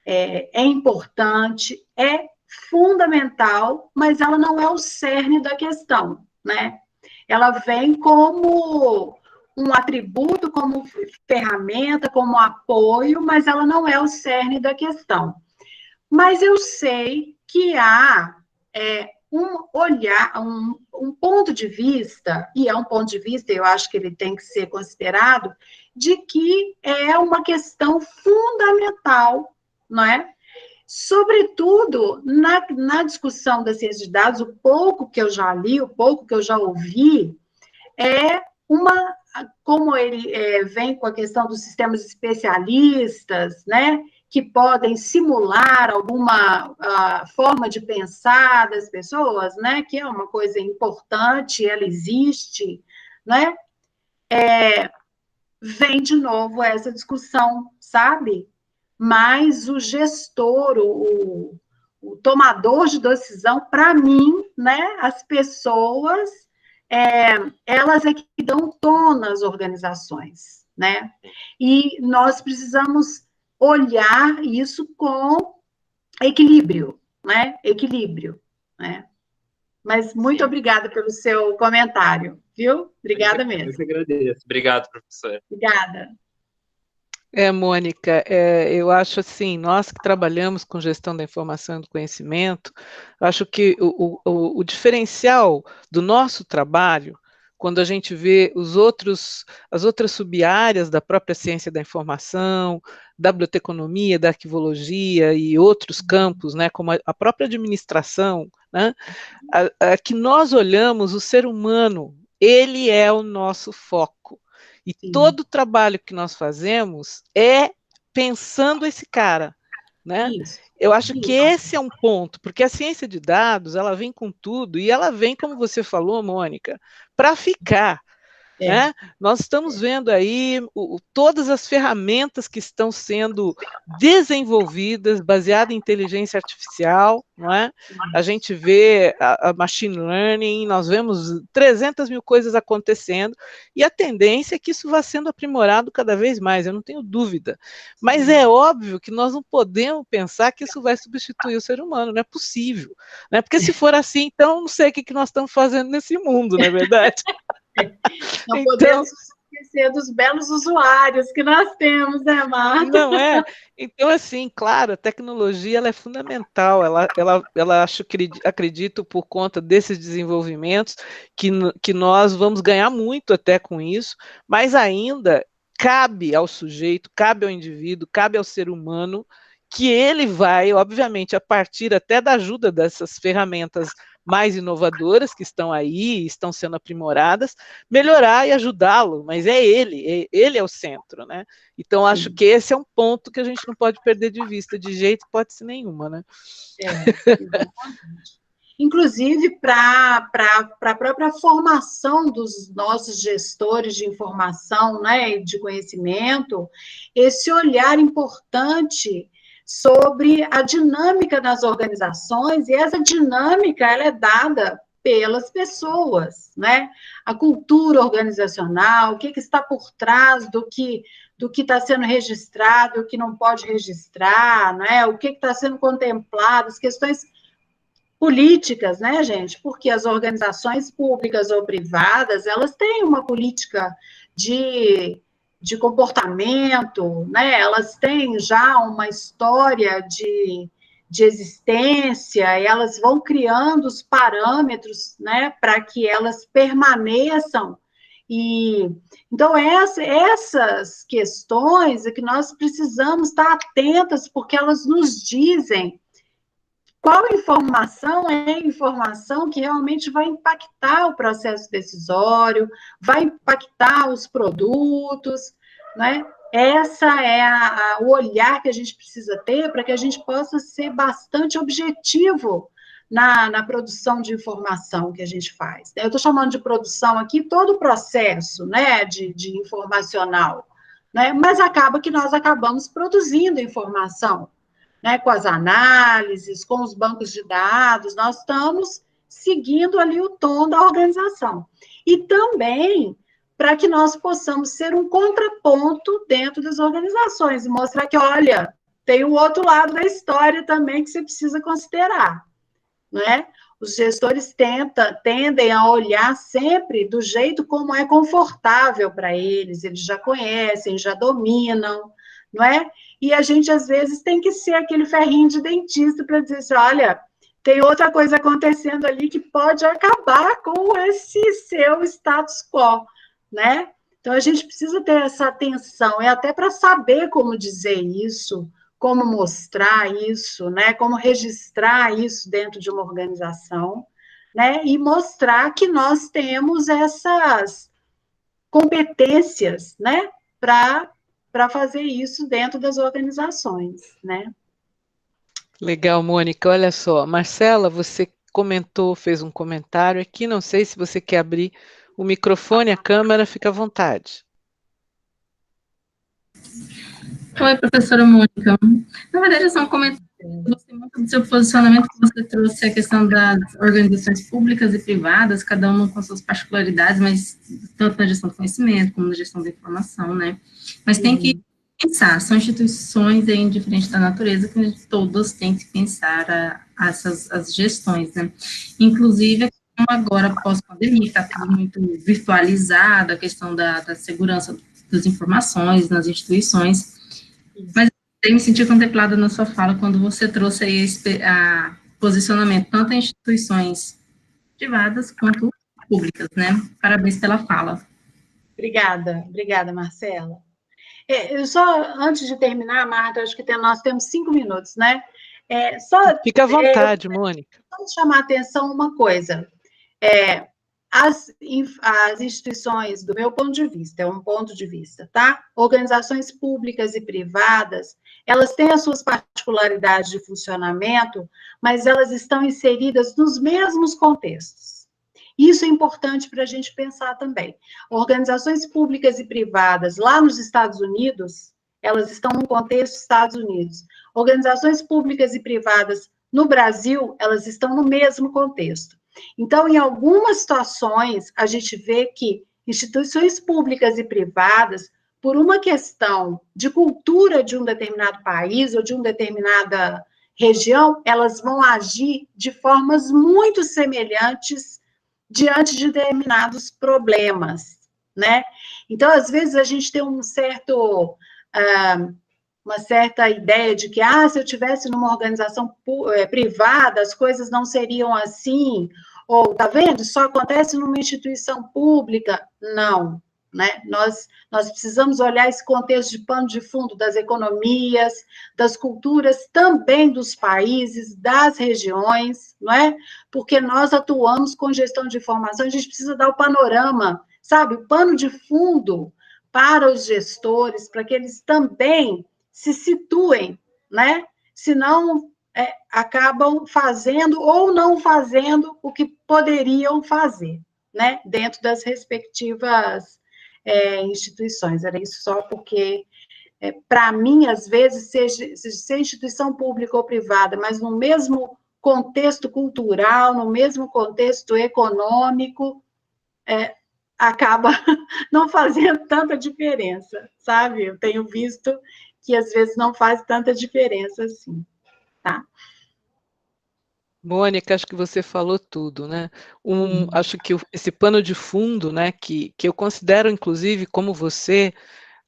é importante, é fundamental, mas ela não é o cerne da questão, né? Ela vem como um atributo, como ferramenta, como apoio, mas ela não é o cerne da questão. Mas eu sei que há um olhar, um ponto de vista, e é um ponto de vista, eu acho que ele tem que ser considerado, de que é uma questão fundamental, não é? Sobretudo na discussão da ciência de dados, o pouco que eu já li, o pouco que eu já ouvi, como ele vem com a questão dos sistemas especialistas, né, que podem simular alguma forma de pensar das pessoas, né, que é uma coisa importante, ela existe, né, vem de novo essa discussão, sabe? Mas o gestor, o tomador de decisão, para mim, né, as pessoas, elas é que dão tom nas organizações, né? E nós precisamos olhar isso com equilíbrio, né? Equilíbrio, né? Mas muito obrigada pelo seu comentário, viu? Obrigada Eu mesmo. que agradeço. Obrigado, professor. Obrigada. Mônica, eu acho assim, nós que trabalhamos com gestão da informação e do conhecimento, acho que o diferencial do nosso trabalho, quando a gente vê as outras sub-áreas da própria ciência da informação, da biblioteconomia, da arquivologia e outros campos, né, como a própria administração, né, que nós olhamos o ser humano, ele é o nosso foco. E Sim. todo o trabalho que nós fazemos é pensando esse cara, né? Isso. Eu acho que esse é um ponto, porque a ciência de dados, ela vem com tudo, e ela vem, como você falou, Mônica, para ficar. Né? Nós estamos vendo aí todas as ferramentas que estão sendo desenvolvidas baseadas em inteligência artificial, não é? A gente vê a machine learning, nós vemos 300 mil coisas acontecendo, e a tendência é que isso vá sendo aprimorado cada vez mais, eu não tenho dúvida. Mas é óbvio que nós não podemos pensar que isso vai substituir o ser humano, não é possível. Né? Porque se for assim, então não sei o que nós estamos fazendo nesse mundo, não é verdade? Não podemos esquecer dos belos usuários que nós temos, né, Marta? Não é? Então, assim, claro, a tecnologia ela é fundamental. Ela acredito, por conta desses desenvolvimentos, que nós vamos ganhar muito até com isso, mas ainda cabe ao sujeito, cabe ao indivíduo, cabe ao ser humano, que ele vai, obviamente, a partir até da ajuda dessas ferramentas mais inovadoras que estão aí, estão sendo aprimoradas, melhorar e ajudá-lo, mas ele é o centro, né? Então, acho que esse é um ponto que a gente não pode perder de vista, de jeito hipótese nenhuma, né? Exatamente. Inclusive, para a própria formação dos nossos gestores de informação, né, e de conhecimento, esse olhar importante sobre a dinâmica das organizações, e essa dinâmica ela é dada pelas pessoas, né? A cultura organizacional, o que está por trás do que está sendo registrado, o que não pode registrar, né? O que está sendo contemplado, as questões políticas, né, gente? Porque as organizações públicas ou privadas, elas têm uma política de comportamento, né? Elas têm já uma história de existência, e elas vão criando os parâmetros, né, para que elas permaneçam Então, essas questões é que nós precisamos estar atentas, porque elas nos dizem qual informação é a informação que realmente vai impactar o processo decisório, vai impactar os produtos, né? Essa é o olhar que a gente precisa ter para que a gente possa ser bastante objetivo na produção de informação que a gente faz. Eu estou chamando de produção aqui todo o processo, né, de informacional, né? Mas acaba que nós acabamos produzindo informação, né, com as análises, com os bancos de dados, nós estamos seguindo ali o tom da organização. E também para que nós possamos ser um contraponto dentro das organizações e mostrar que, olha, tem o outro lado da história também que você precisa considerar, né? Os gestores tendem a olhar sempre do jeito como é confortável para eles já conhecem, já dominam, não é? E a gente, às vezes, tem que ser aquele ferrinho de dentista para dizer assim, olha, tem outra coisa acontecendo ali que pode acabar com esse seu status quo, né? Então, a gente precisa ter essa atenção, e até para saber como dizer isso, como mostrar isso, né? Como registrar isso dentro de uma organização, né? E mostrar que nós temos essas competências, né? Para fazer isso dentro das organizações, né? Legal, Mônica. Olha só, Marcela, você comentou, fez um comentário aqui, não sei se você quer abrir o microfone, a câmera, fica à vontade. Oi, professora Mônica. Na verdade, é só um comentário. Eu gostei muito do seu posicionamento, que você trouxe a questão das organizações públicas e privadas, cada uma com suas particularidades, mas tanto na gestão do conhecimento, como na gestão da informação, né? Mas tem que pensar, são instituições em diferente da natureza, que todos têm que pensar as gestões, né? Inclusive, agora, pós-pandemia, está tudo muito virtualizado, a questão da segurança das informações nas instituições. Mas eu me senti contemplada na sua fala quando você trouxe aí a posicionamento tanto em instituições privadas quanto públicas, né? Parabéns pela fala. Obrigada, Marcela. Eu só, antes de terminar, Marta, acho que nós temos 5 minutos, né? Fica à vontade, Mônica. Vamos chamar a atenção uma coisa. As instituições, do meu ponto de vista, é um ponto de vista, tá? Organizações públicas e privadas, elas têm as suas particularidades de funcionamento, mas elas estão inseridas nos mesmos contextos. Isso é importante para a gente pensar também. Organizações públicas e privadas, lá nos Estados Unidos, elas estão no contexto dos Estados Unidos. Organizações públicas e privadas no Brasil, elas estão no mesmo contexto. Então, em algumas situações, a gente vê que instituições públicas e privadas, por uma questão de cultura de um determinado país ou de uma determinada região, elas vão agir de formas muito semelhantes diante de determinados problemas, né? Então, às vezes, a gente tem uma certa ideia de que, se eu tivesse numa organização privada, as coisas não seriam assim, ou, tá vendo, só acontece numa instituição pública. Não, né? Nós precisamos olhar esse contexto de pano de fundo das economias, das culturas, também dos países, das regiões, não é? Porque nós atuamos com gestão de informação, a gente precisa dar o panorama, sabe? O pano de fundo para os gestores, para que eles também se situem, né? Senão acabam fazendo ou não fazendo o que poderiam fazer, né? Dentro das respectivas instituições. Era isso só porque, para mim, às vezes, seja instituição pública ou privada, mas no mesmo contexto cultural, no mesmo contexto econômico, acaba não fazendo tanta diferença, sabe? Eu tenho visto que às vezes não faz tanta diferença assim, tá? Mônica, acho que você falou tudo, né? Acho que esse pano de fundo, né, que eu considero, inclusive, como você,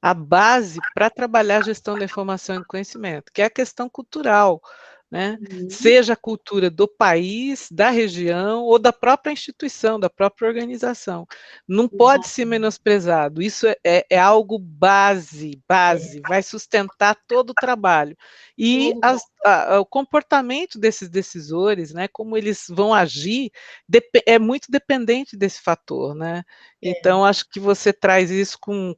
a base para trabalhar a gestão da informação e do conhecimento, que é a questão cultural. né? Seja a cultura do país, da região ou da própria instituição, da própria organização. Não pode ser menosprezado. Isso é algo base, vai sustentar todo o trabalho. E o comportamento desses decisores, né, como eles vão agir, é muito dependente desse fator, né? Então, acho que você traz isso com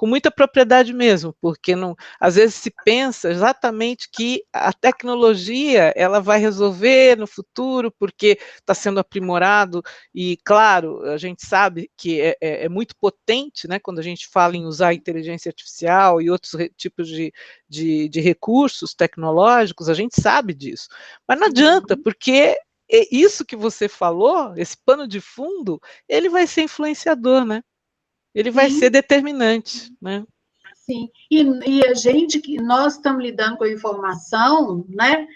muita propriedade mesmo, porque não, às vezes se pensa exatamente que a tecnologia ela vai resolver no futuro, porque está sendo aprimorado, e claro, a gente sabe que é muito potente, né, quando a gente fala em usar a inteligência artificial e outros tipos de recursos tecnológicos, a gente sabe disso, mas não adianta, porque isso que você falou, esse pano de fundo, ele vai ser influenciador, né? Ele vai ser determinante, né? Sim, e a gente, que nós estamos lidando com a informação, né?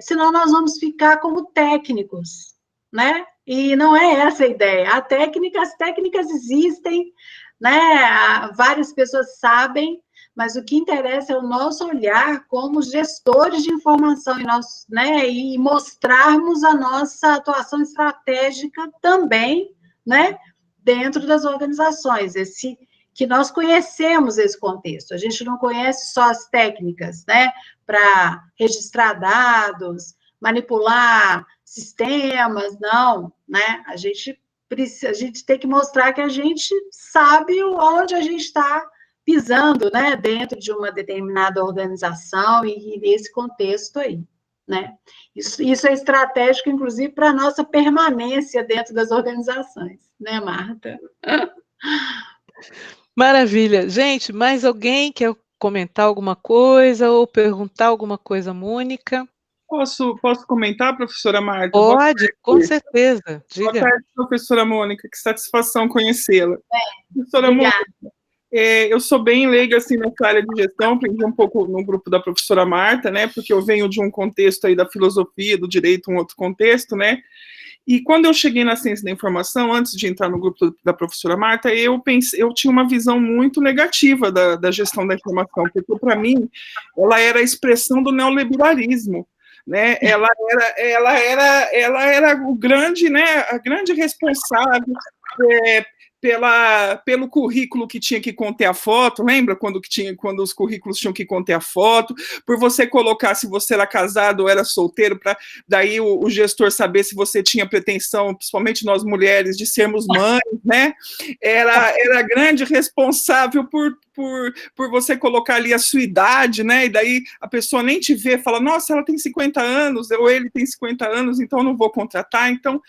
Senão nós vamos ficar como técnicos, né? E não é essa a ideia. As técnicas existem, né? Várias pessoas sabem, mas o que interessa é o nosso olhar como gestores de informação e nós, né? E mostrarmos a nossa atuação estratégica também, né? Dentro das organizações, que nós conhecemos esse contexto, a gente não conhece só as técnicas, né, para registrar dados, manipular sistemas, não, né, a gente tem que mostrar que a gente sabe onde a gente está pisando, né, dentro de uma determinada organização e nesse contexto aí, né, isso é estratégico, inclusive, para a nossa permanência dentro das organizações, né, Marta? Maravilha. Gente, mais alguém quer comentar alguma coisa ou perguntar alguma coisa, Mônica? Posso comentar, professora Marta? Pode, com certeza. Diga. Boa tarde, professora Mônica, que satisfação conhecê-la. Professora Obrigada. Mônica, eu sou bem leiga assim, nessa área de gestão, aprendi um pouco no grupo da professora Marta, né, porque eu venho de um contexto aí da filosofia, do direito, um outro contexto, né, e quando eu cheguei na ciência da informação, antes de entrar no grupo da professora Marta, eu tinha uma visão muito negativa da gestão da informação, porque para mim ela era a expressão do neoliberalismo, né? Ela era o grande, né? A grande responsável pelo currículo que tinha que conter a foto, lembra quando os currículos tinham que conter a foto, por você colocar se você era casado ou era solteiro, para daí o gestor saber se você tinha pretensão, principalmente nós mulheres, de sermos mães, né? Era grande responsável por você colocar ali a sua idade, né? E daí a pessoa nem te vê, fala, nossa, ela tem 50 anos, ou ele tem 50 anos, então eu não vou contratar. Então,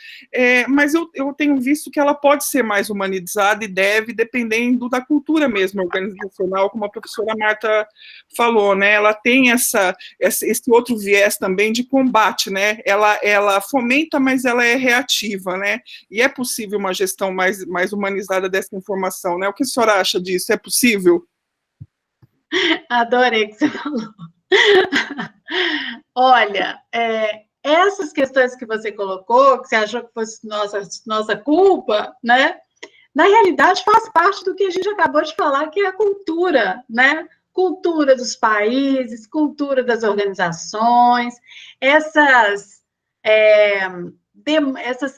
mas eu tenho visto que ela pode ser mais humanizada e deve, dependendo da cultura mesmo organizacional, como a professora Marta falou, né? Ela tem esse outro viés também de combate, né? Ela fomenta, mas ela é reativa, né? E é possível uma gestão mais humanizada dessa informação, né? O que a senhora acha disso? É possível? Adorei o que você falou. Olha, essas questões que você colocou, que você achou que fosse nossa culpa, né? Na realidade, faz parte do que a gente acabou de falar, que é a cultura, né? Cultura dos países, cultura das organizações, essas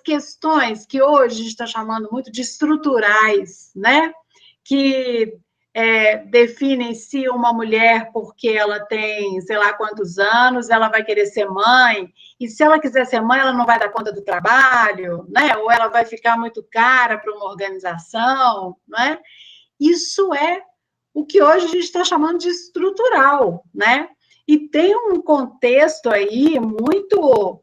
questões que hoje a gente está chamando muito de estruturais, né? Que definem se uma mulher, porque ela tem sei lá quantos anos, ela vai querer ser mãe, e se ela quiser ser mãe, ela não vai dar conta do trabalho, né? Ou ela vai ficar muito cara para uma organização, né? Isso é o que hoje a gente está chamando de estrutural, né? E tem um contexto aí muito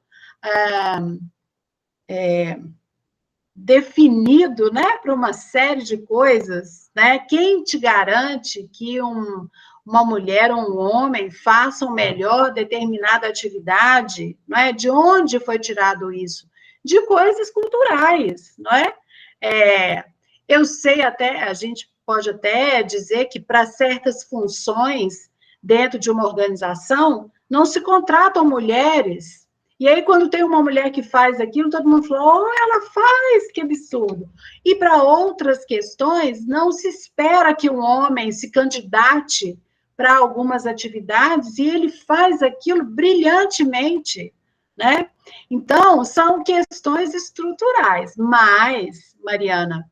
definido, né, para uma série de coisas, né? Quem te garante que uma mulher ou um homem façam melhor determinada atividade, não é? De onde foi tirado isso? De coisas culturais, não é? Eu sei até, a gente pode até dizer que para certas funções dentro de uma organização não se contratam mulheres. E aí, quando tem uma mulher que faz aquilo, todo mundo fala, oh, ela faz, que absurdo. E para outras questões, não se espera que um homem se candidate para algumas atividades e ele faz aquilo brilhantemente, né? Então, são questões estruturais, mas, Mariana,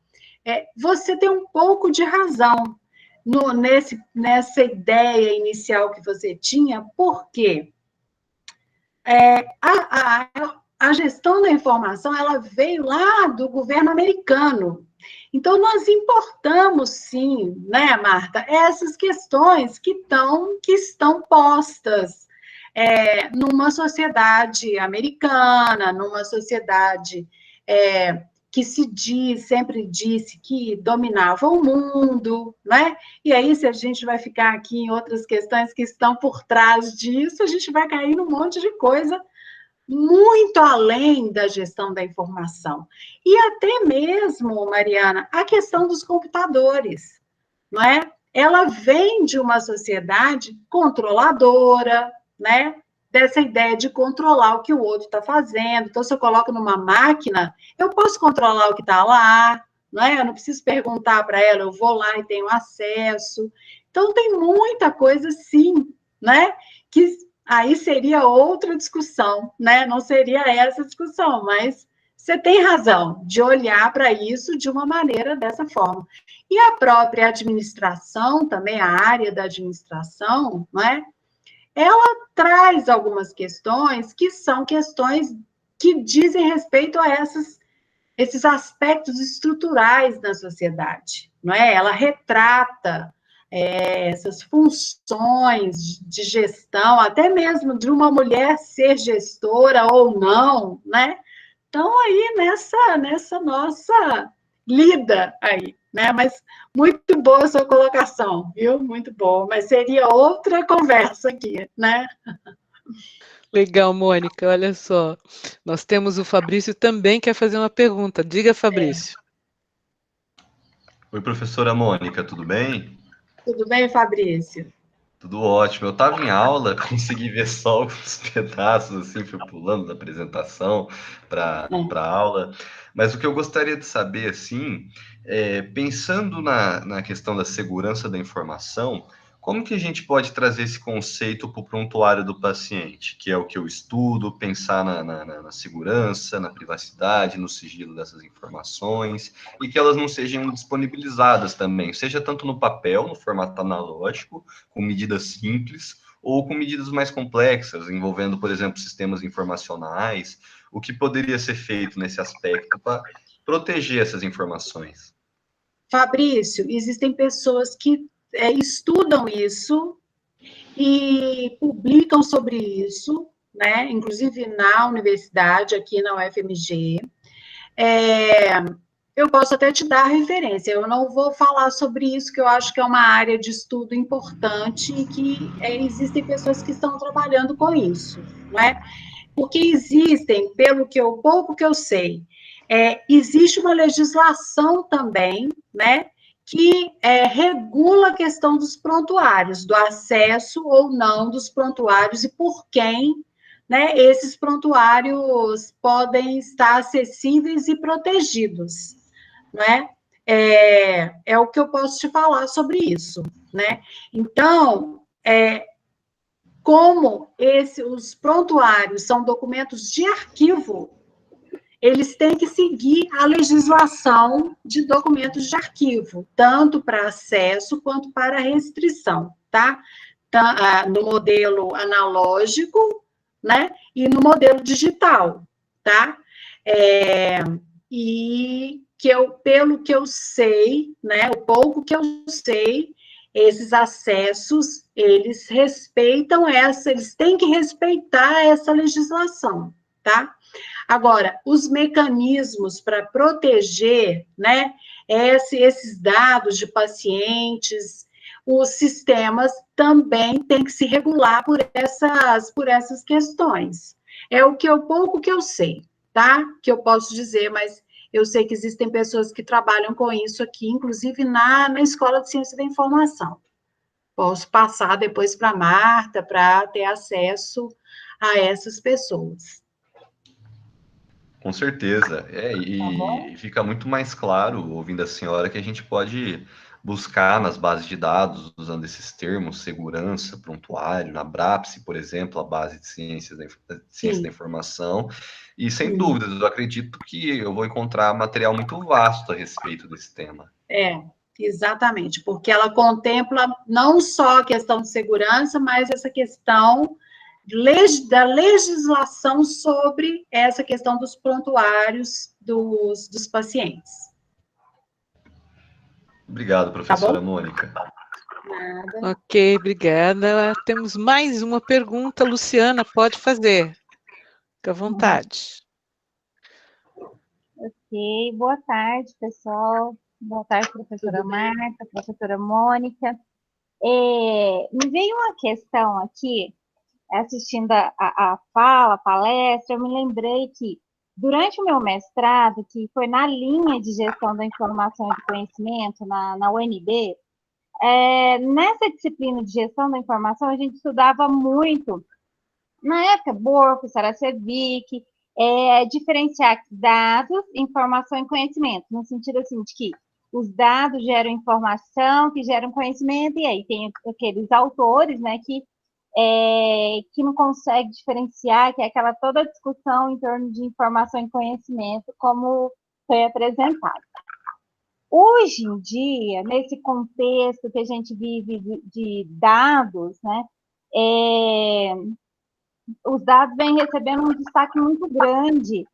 você tem um pouco de razão nessa ideia inicial que você tinha, porque a gestão da informação, ela veio lá do governo americano. Então, nós importamos, sim, né, Marta, essas questões que estão postas numa sociedade americana, numa sociedade que sempre disse que dominava o mundo, né? E aí, se a gente vai ficar aqui em outras questões que estão por trás disso, a gente vai cair num monte de coisa muito além da gestão da informação. E até mesmo, Mariana, a questão dos computadores, não é? Ela vem de uma sociedade controladora, né? Dessa ideia de controlar o que o outro está fazendo. Então, se eu coloco numa máquina, eu posso controlar o que está lá, não é? Eu não preciso perguntar para ela, eu vou lá e tenho acesso. Então, tem muita coisa, sim, né? Que aí seria outra discussão, né? Não seria essa discussão, mas você tem razão de olhar para isso de uma maneira dessa forma. E a própria administração, também a área da administração, não é? Ela traz algumas questões que são questões que dizem respeito a esses aspectos estruturais da sociedade, não é? Ela retrata essas funções de gestão, até mesmo de uma mulher ser gestora ou não, né? Então, aí, nessa nossa lida aí, né? Mas muito boa a sua colocação, viu? Muito boa, mas seria outra conversa aqui, né? Legal, Mônica, olha só. Nós temos o Fabrício também quer fazer uma pergunta. Diga, Fabrício. Oi, professora Mônica, tudo bem? Tudo bem, Fabrício? Tudo ótimo. Eu estava em aula, consegui ver só alguns pedaços, assim, fui pulando da apresentação para a aula. Mas o que eu gostaria de saber, assim, pensando na questão da segurança da informação, como que a gente pode trazer esse conceito para o prontuário do paciente, que é o que eu estudo, pensar na segurança, na privacidade, no sigilo dessas informações, e que elas não sejam disponibilizadas também, seja tanto no papel, no formato analógico, com medidas simples, ou com medidas mais complexas, envolvendo, por exemplo, sistemas informacionais, o que poderia ser feito nesse aspecto para proteger essas informações? Fabrício, existem pessoas que estudam isso e publicam sobre isso, né? Inclusive na universidade, aqui na UFMG. Eu posso até te dar a referência, eu não vou falar sobre isso, que eu acho que é uma área de estudo importante e que existem pessoas que estão trabalhando com isso, não é? Porque existem, pelo pouco que eu sei, existe uma legislação também, né, que regula a questão dos prontuários, do acesso ou não dos prontuários e por quem, né, esses prontuários podem estar acessíveis e protegidos, né? É o que eu posso te falar sobre isso, né? Então, como os prontuários são documentos de arquivo, eles têm que seguir a legislação de documentos de arquivo, tanto para acesso quanto para restrição, tá? No modelo analógico, né? E no modelo digital, tá? E pelo que eu sei, né? O pouco que eu sei, esses acessos, eles eles têm que respeitar essa legislação, tá? Agora, os mecanismos para proteger, né, esses dados de pacientes, os sistemas também têm que se regular por essas questões. É o pouco que eu sei, tá? Que eu posso dizer, mas eu sei que existem pessoas que trabalham com isso aqui, inclusive na Escola de Ciência da Informação. Posso passar depois para a Marta, para ter acesso a essas pessoas. Com certeza. E fica muito mais claro, ouvindo a senhora, que a gente pode buscar nas bases de dados, usando esses termos, segurança, prontuário, na BRAPSE, por exemplo, a base de ciência da informação, e sem dúvidas, eu acredito que eu vou encontrar material muito vasto a respeito desse tema. Exatamente, porque ela contempla não só a questão de segurança, mas essa questão da legislação sobre essa questão dos prontuários dos pacientes. Obrigado, professora Mônica. Nada. Ok, obrigada. Temos mais uma pergunta, Luciana, pode fazer. Fica à vontade. Ok, boa tarde, pessoal. Boa tarde, professora Marta, professora Mônica. Me veio uma questão aqui, assistindo a palestra, eu me lembrei que, durante o meu mestrado, que foi na linha de gestão da informação e do conhecimento, na UNB, nessa disciplina de gestão da informação, a gente estudava muito, na época, Borco, Saracevic, diferenciar dados, informação e conhecimento, no sentido assim, de que os dados geram informação, que geram conhecimento, e aí tem aqueles autores, né, que não consegue diferenciar, que é aquela toda discussão em torno de informação e conhecimento, como foi apresentado. Hoje em dia, nesse contexto que a gente vive de dados, né, os dados vêm recebendo um destaque muito grande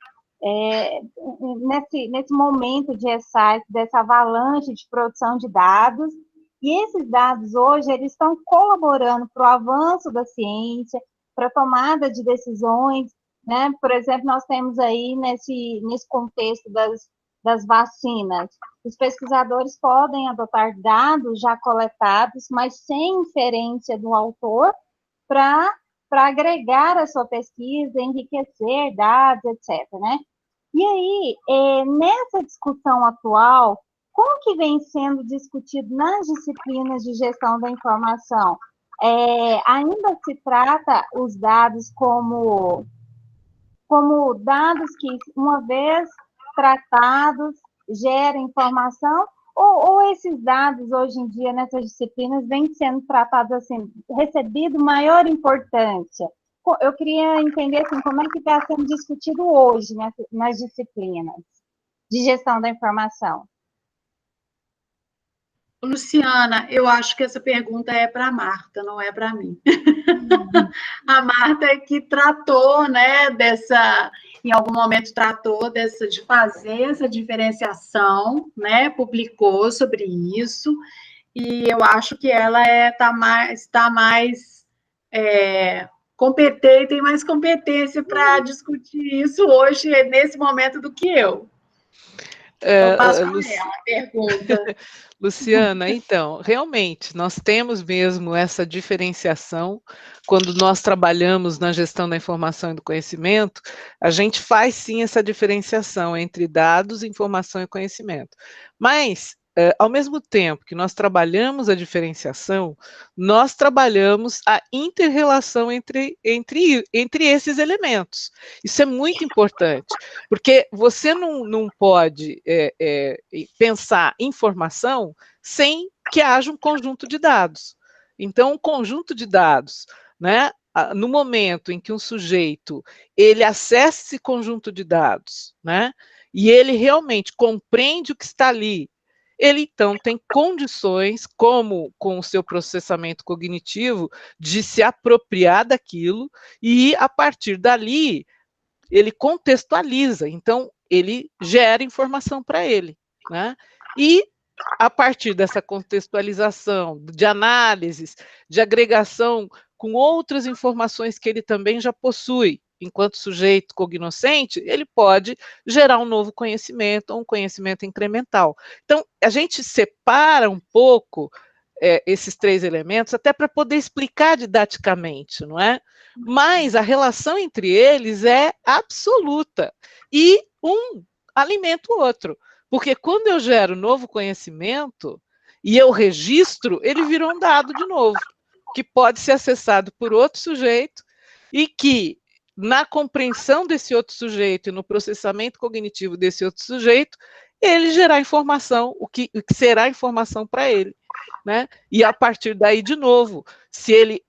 nesse momento de ressaca, dessa avalanche de produção de dados, e esses dados hoje, eles estão colaborando para o avanço da ciência, para a tomada de decisões, né? Por exemplo, nós temos aí, nesse contexto das vacinas, os pesquisadores podem adotar dados já coletados, mas sem inferência do autor, para agregar a sua pesquisa, enriquecer dados, etc., né? E aí, nessa discussão atual, como que vem sendo discutido nas disciplinas de gestão da informação? Ainda se trata os dados como dados que, uma vez tratados, geram informação, ou esses dados, hoje em dia, nessas disciplinas, vêm sendo tratados assim, recebido maior importância? Eu queria entender assim, como é que está sendo discutido hoje nas disciplinas de gestão da informação. Luciana, eu acho que essa pergunta é para a Marta, não é para mim. A Marta é que tratou, né, em algum momento tratou de fazer essa diferenciação, né, publicou sobre isso, e eu acho que ela está mais competente, tem mais competência para discutir isso hoje, nesse momento, do que eu. Eu passo para ela a pergunta. Luciana, então, realmente, nós temos mesmo essa diferenciação, quando nós trabalhamos na gestão da informação e do conhecimento, a gente faz sim essa diferenciação entre dados, informação e conhecimento. Mas, ao mesmo tempo que nós trabalhamos a diferenciação, nós trabalhamos a inter-relação entre esses elementos. Isso é muito importante, porque você não pode pensar informação sem que haja um conjunto de dados. Então, um conjunto de dados, né, no momento em que um sujeito ele acessa esse conjunto de dados, né, e ele realmente compreende o que está ali, ele então tem condições, como com o seu processamento cognitivo, de se apropriar daquilo e, a partir dali, ele contextualiza, então ele gera informação para ele, né? E a partir dessa contextualização, de análises, de agregação com outras informações que ele também já possui, enquanto sujeito cognoscente, ele pode gerar um novo conhecimento, ou um conhecimento incremental. Então, a gente separa um pouco esses três elementos, até para poder explicar didaticamente, não é? Mas a relação entre eles é absoluta, e um alimenta o outro, porque quando eu gero novo conhecimento, e eu registro, ele virou um dado de novo, que pode ser acessado por outro sujeito, e que na compreensão desse outro sujeito e no processamento cognitivo desse outro sujeito, ele gerar informação, o que será informação para ele, né? E a partir daí, de novo, se ele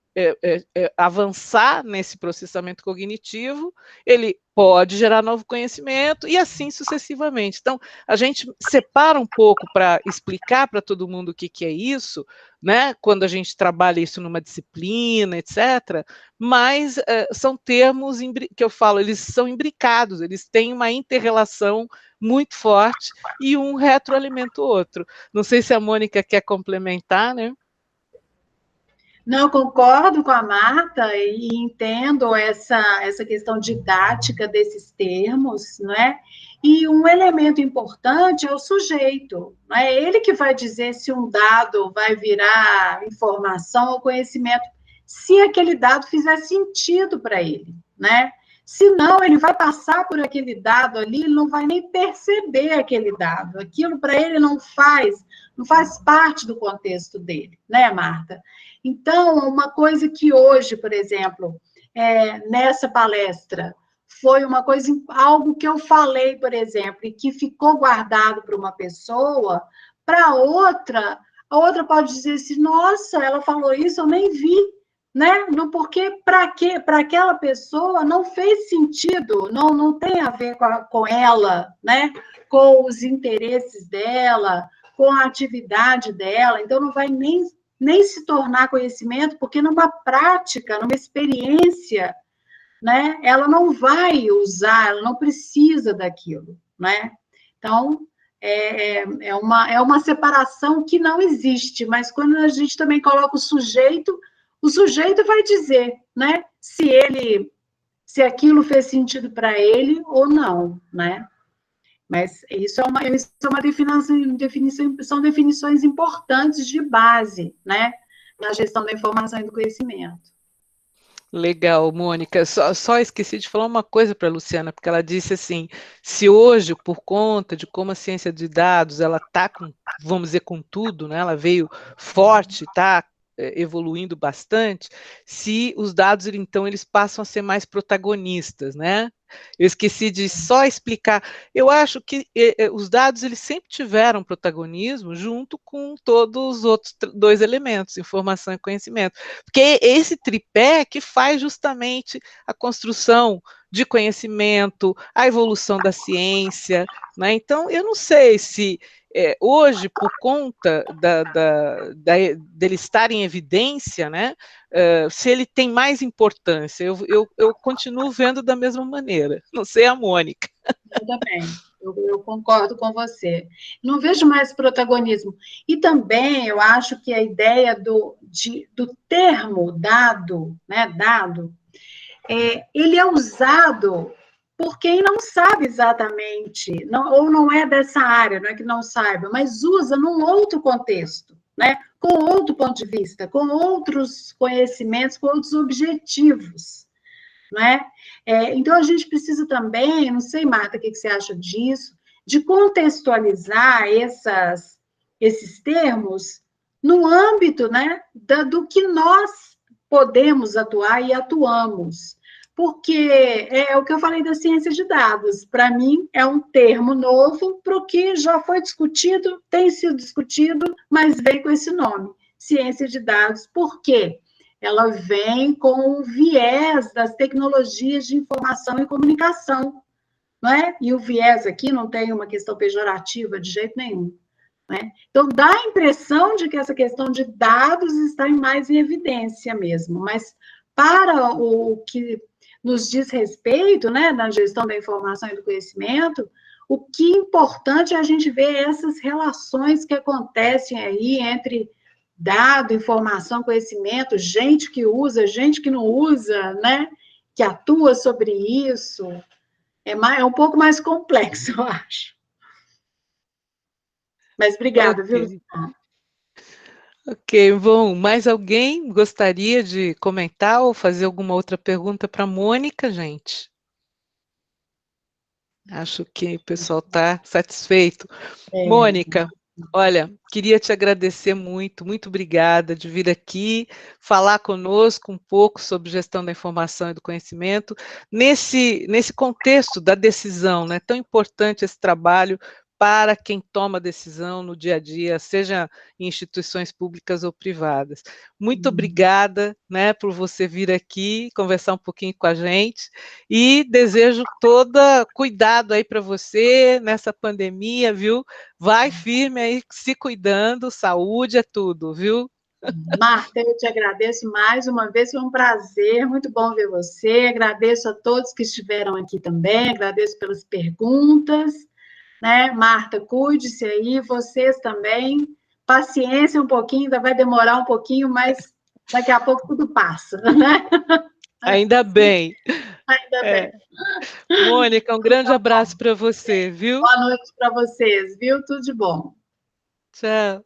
avançar nesse processamento cognitivo, ele pode gerar novo conhecimento e assim sucessivamente. Então, a gente separa um pouco para explicar para todo mundo o que é isso, né? Quando a gente trabalha isso numa disciplina, etc. Mas são termos que eu falo, eles são imbricados, eles têm uma inter-relação muito forte e um retroalimenta o outro. Não sei se a Mônica quer complementar, né? Não, concordo com a Marta e entendo essa questão didática desses termos, não é? E um elemento importante é o sujeito, não é ele que vai dizer se um dado vai virar informação ou conhecimento, se aquele dado fizer sentido para ele, né? Se não, ele vai passar por aquele dado ali, ele não vai nem perceber aquele dado. Aquilo para ele não faz parte do contexto dele, né, Marta? Então, uma coisa que hoje, por exemplo, nessa palestra, foi uma coisa, algo que eu falei, por exemplo, e que ficou guardado para uma pessoa, para outra, a outra pode dizer assim, nossa, ela falou isso, eu nem vi, né? Porque para aquela pessoa não fez sentido, não tem a ver com ela, né? Com os interesses dela, com a atividade dela, então não vai nem se tornar conhecimento, porque numa prática, numa experiência, né, ela não vai usar, ela não precisa daquilo, né? Então, é uma separação que não existe, mas quando a gente também coloca o sujeito vai dizer, né, se aquilo fez sentido para ele ou não, né? Mas isso é uma definição, são definições importantes de base, né, na gestão da informação e do conhecimento. Legal, Mônica. Só esqueci de falar uma coisa para a Luciana, porque ela disse assim, se hoje, por conta de como a ciência de dados, ela está, vamos dizer, com tudo, né, ela veio forte, está evoluindo bastante, se os dados, então, eles passam a ser mais protagonistas, né? Eu esqueci de só explicar. Eu acho que os dados, eles sempre tiveram protagonismo junto com todos os outros dois elementos, informação e conhecimento. Porque é esse tripé que faz justamente a construção de conhecimento, a evolução da ciência, né? Então, eu não sei se hoje, por conta dele estar em evidência, né, se ele tem mais importância. Eu continuo vendo da mesma maneira. Não sei a Mônica. Eu também. Eu concordo com você. Não vejo mais protagonismo. E também eu acho que a ideia do termo dado, né, dado, ele é usado por quem não sabe exatamente, ou não é dessa área, não é que não saiba, mas usa num outro contexto, né? Com outro ponto de vista, com outros conhecimentos, com outros objetivos, não é? Então, a gente precisa também, não sei, Marta, o que você acha disso, de contextualizar esses termos no âmbito, né, do que nós podemos atuar e atuamos. Porque é o que eu falei da ciência de dados. Para mim, é um termo novo para o que já foi discutido, tem sido discutido, mas vem com esse nome, ciência de dados. Por quê? Ela vem com o viés das tecnologias de informação e comunicação, não é? E o viés aqui não tem uma questão pejorativa de jeito nenhum, né? Então, dá a impressão de que essa questão de dados está mais em evidência mesmo, mas para o que nos diz respeito, né, na gestão da informação e do conhecimento, o que é importante é a gente ver essas relações que acontecem aí entre dado, informação, conhecimento, gente que usa, gente que não usa, né, que atua sobre isso. É um pouco mais complexo, eu acho. Mas obrigada, viu, Luciana? Ok, bom, mais alguém gostaria de comentar ou fazer alguma outra pergunta para a Mônica, gente? Acho que o pessoal está satisfeito. Mônica, Olha, queria te agradecer muito, muito obrigada de vir aqui falar conosco um pouco sobre gestão da informação e do conhecimento, nesse contexto da decisão, né? Tão importante esse trabalho para quem toma decisão no dia a dia, seja em instituições públicas ou privadas. Muito obrigada, né, por você vir aqui conversar um pouquinho com a gente e desejo todo cuidado aí para você nessa pandemia, viu? Vai firme aí, se cuidando, saúde é tudo, viu? Marta, eu te agradeço mais uma vez, foi um prazer, muito bom ver você, agradeço a todos que estiveram aqui também, agradeço pelas perguntas, né? Marta, cuide-se aí, vocês também, paciência um pouquinho, ainda vai demorar um pouquinho, mas daqui a pouco tudo passa, né? Ainda bem. Ainda bem. Mônica, um grande abraço para você, viu? Boa noite para vocês, viu? Tudo de bom. Tchau.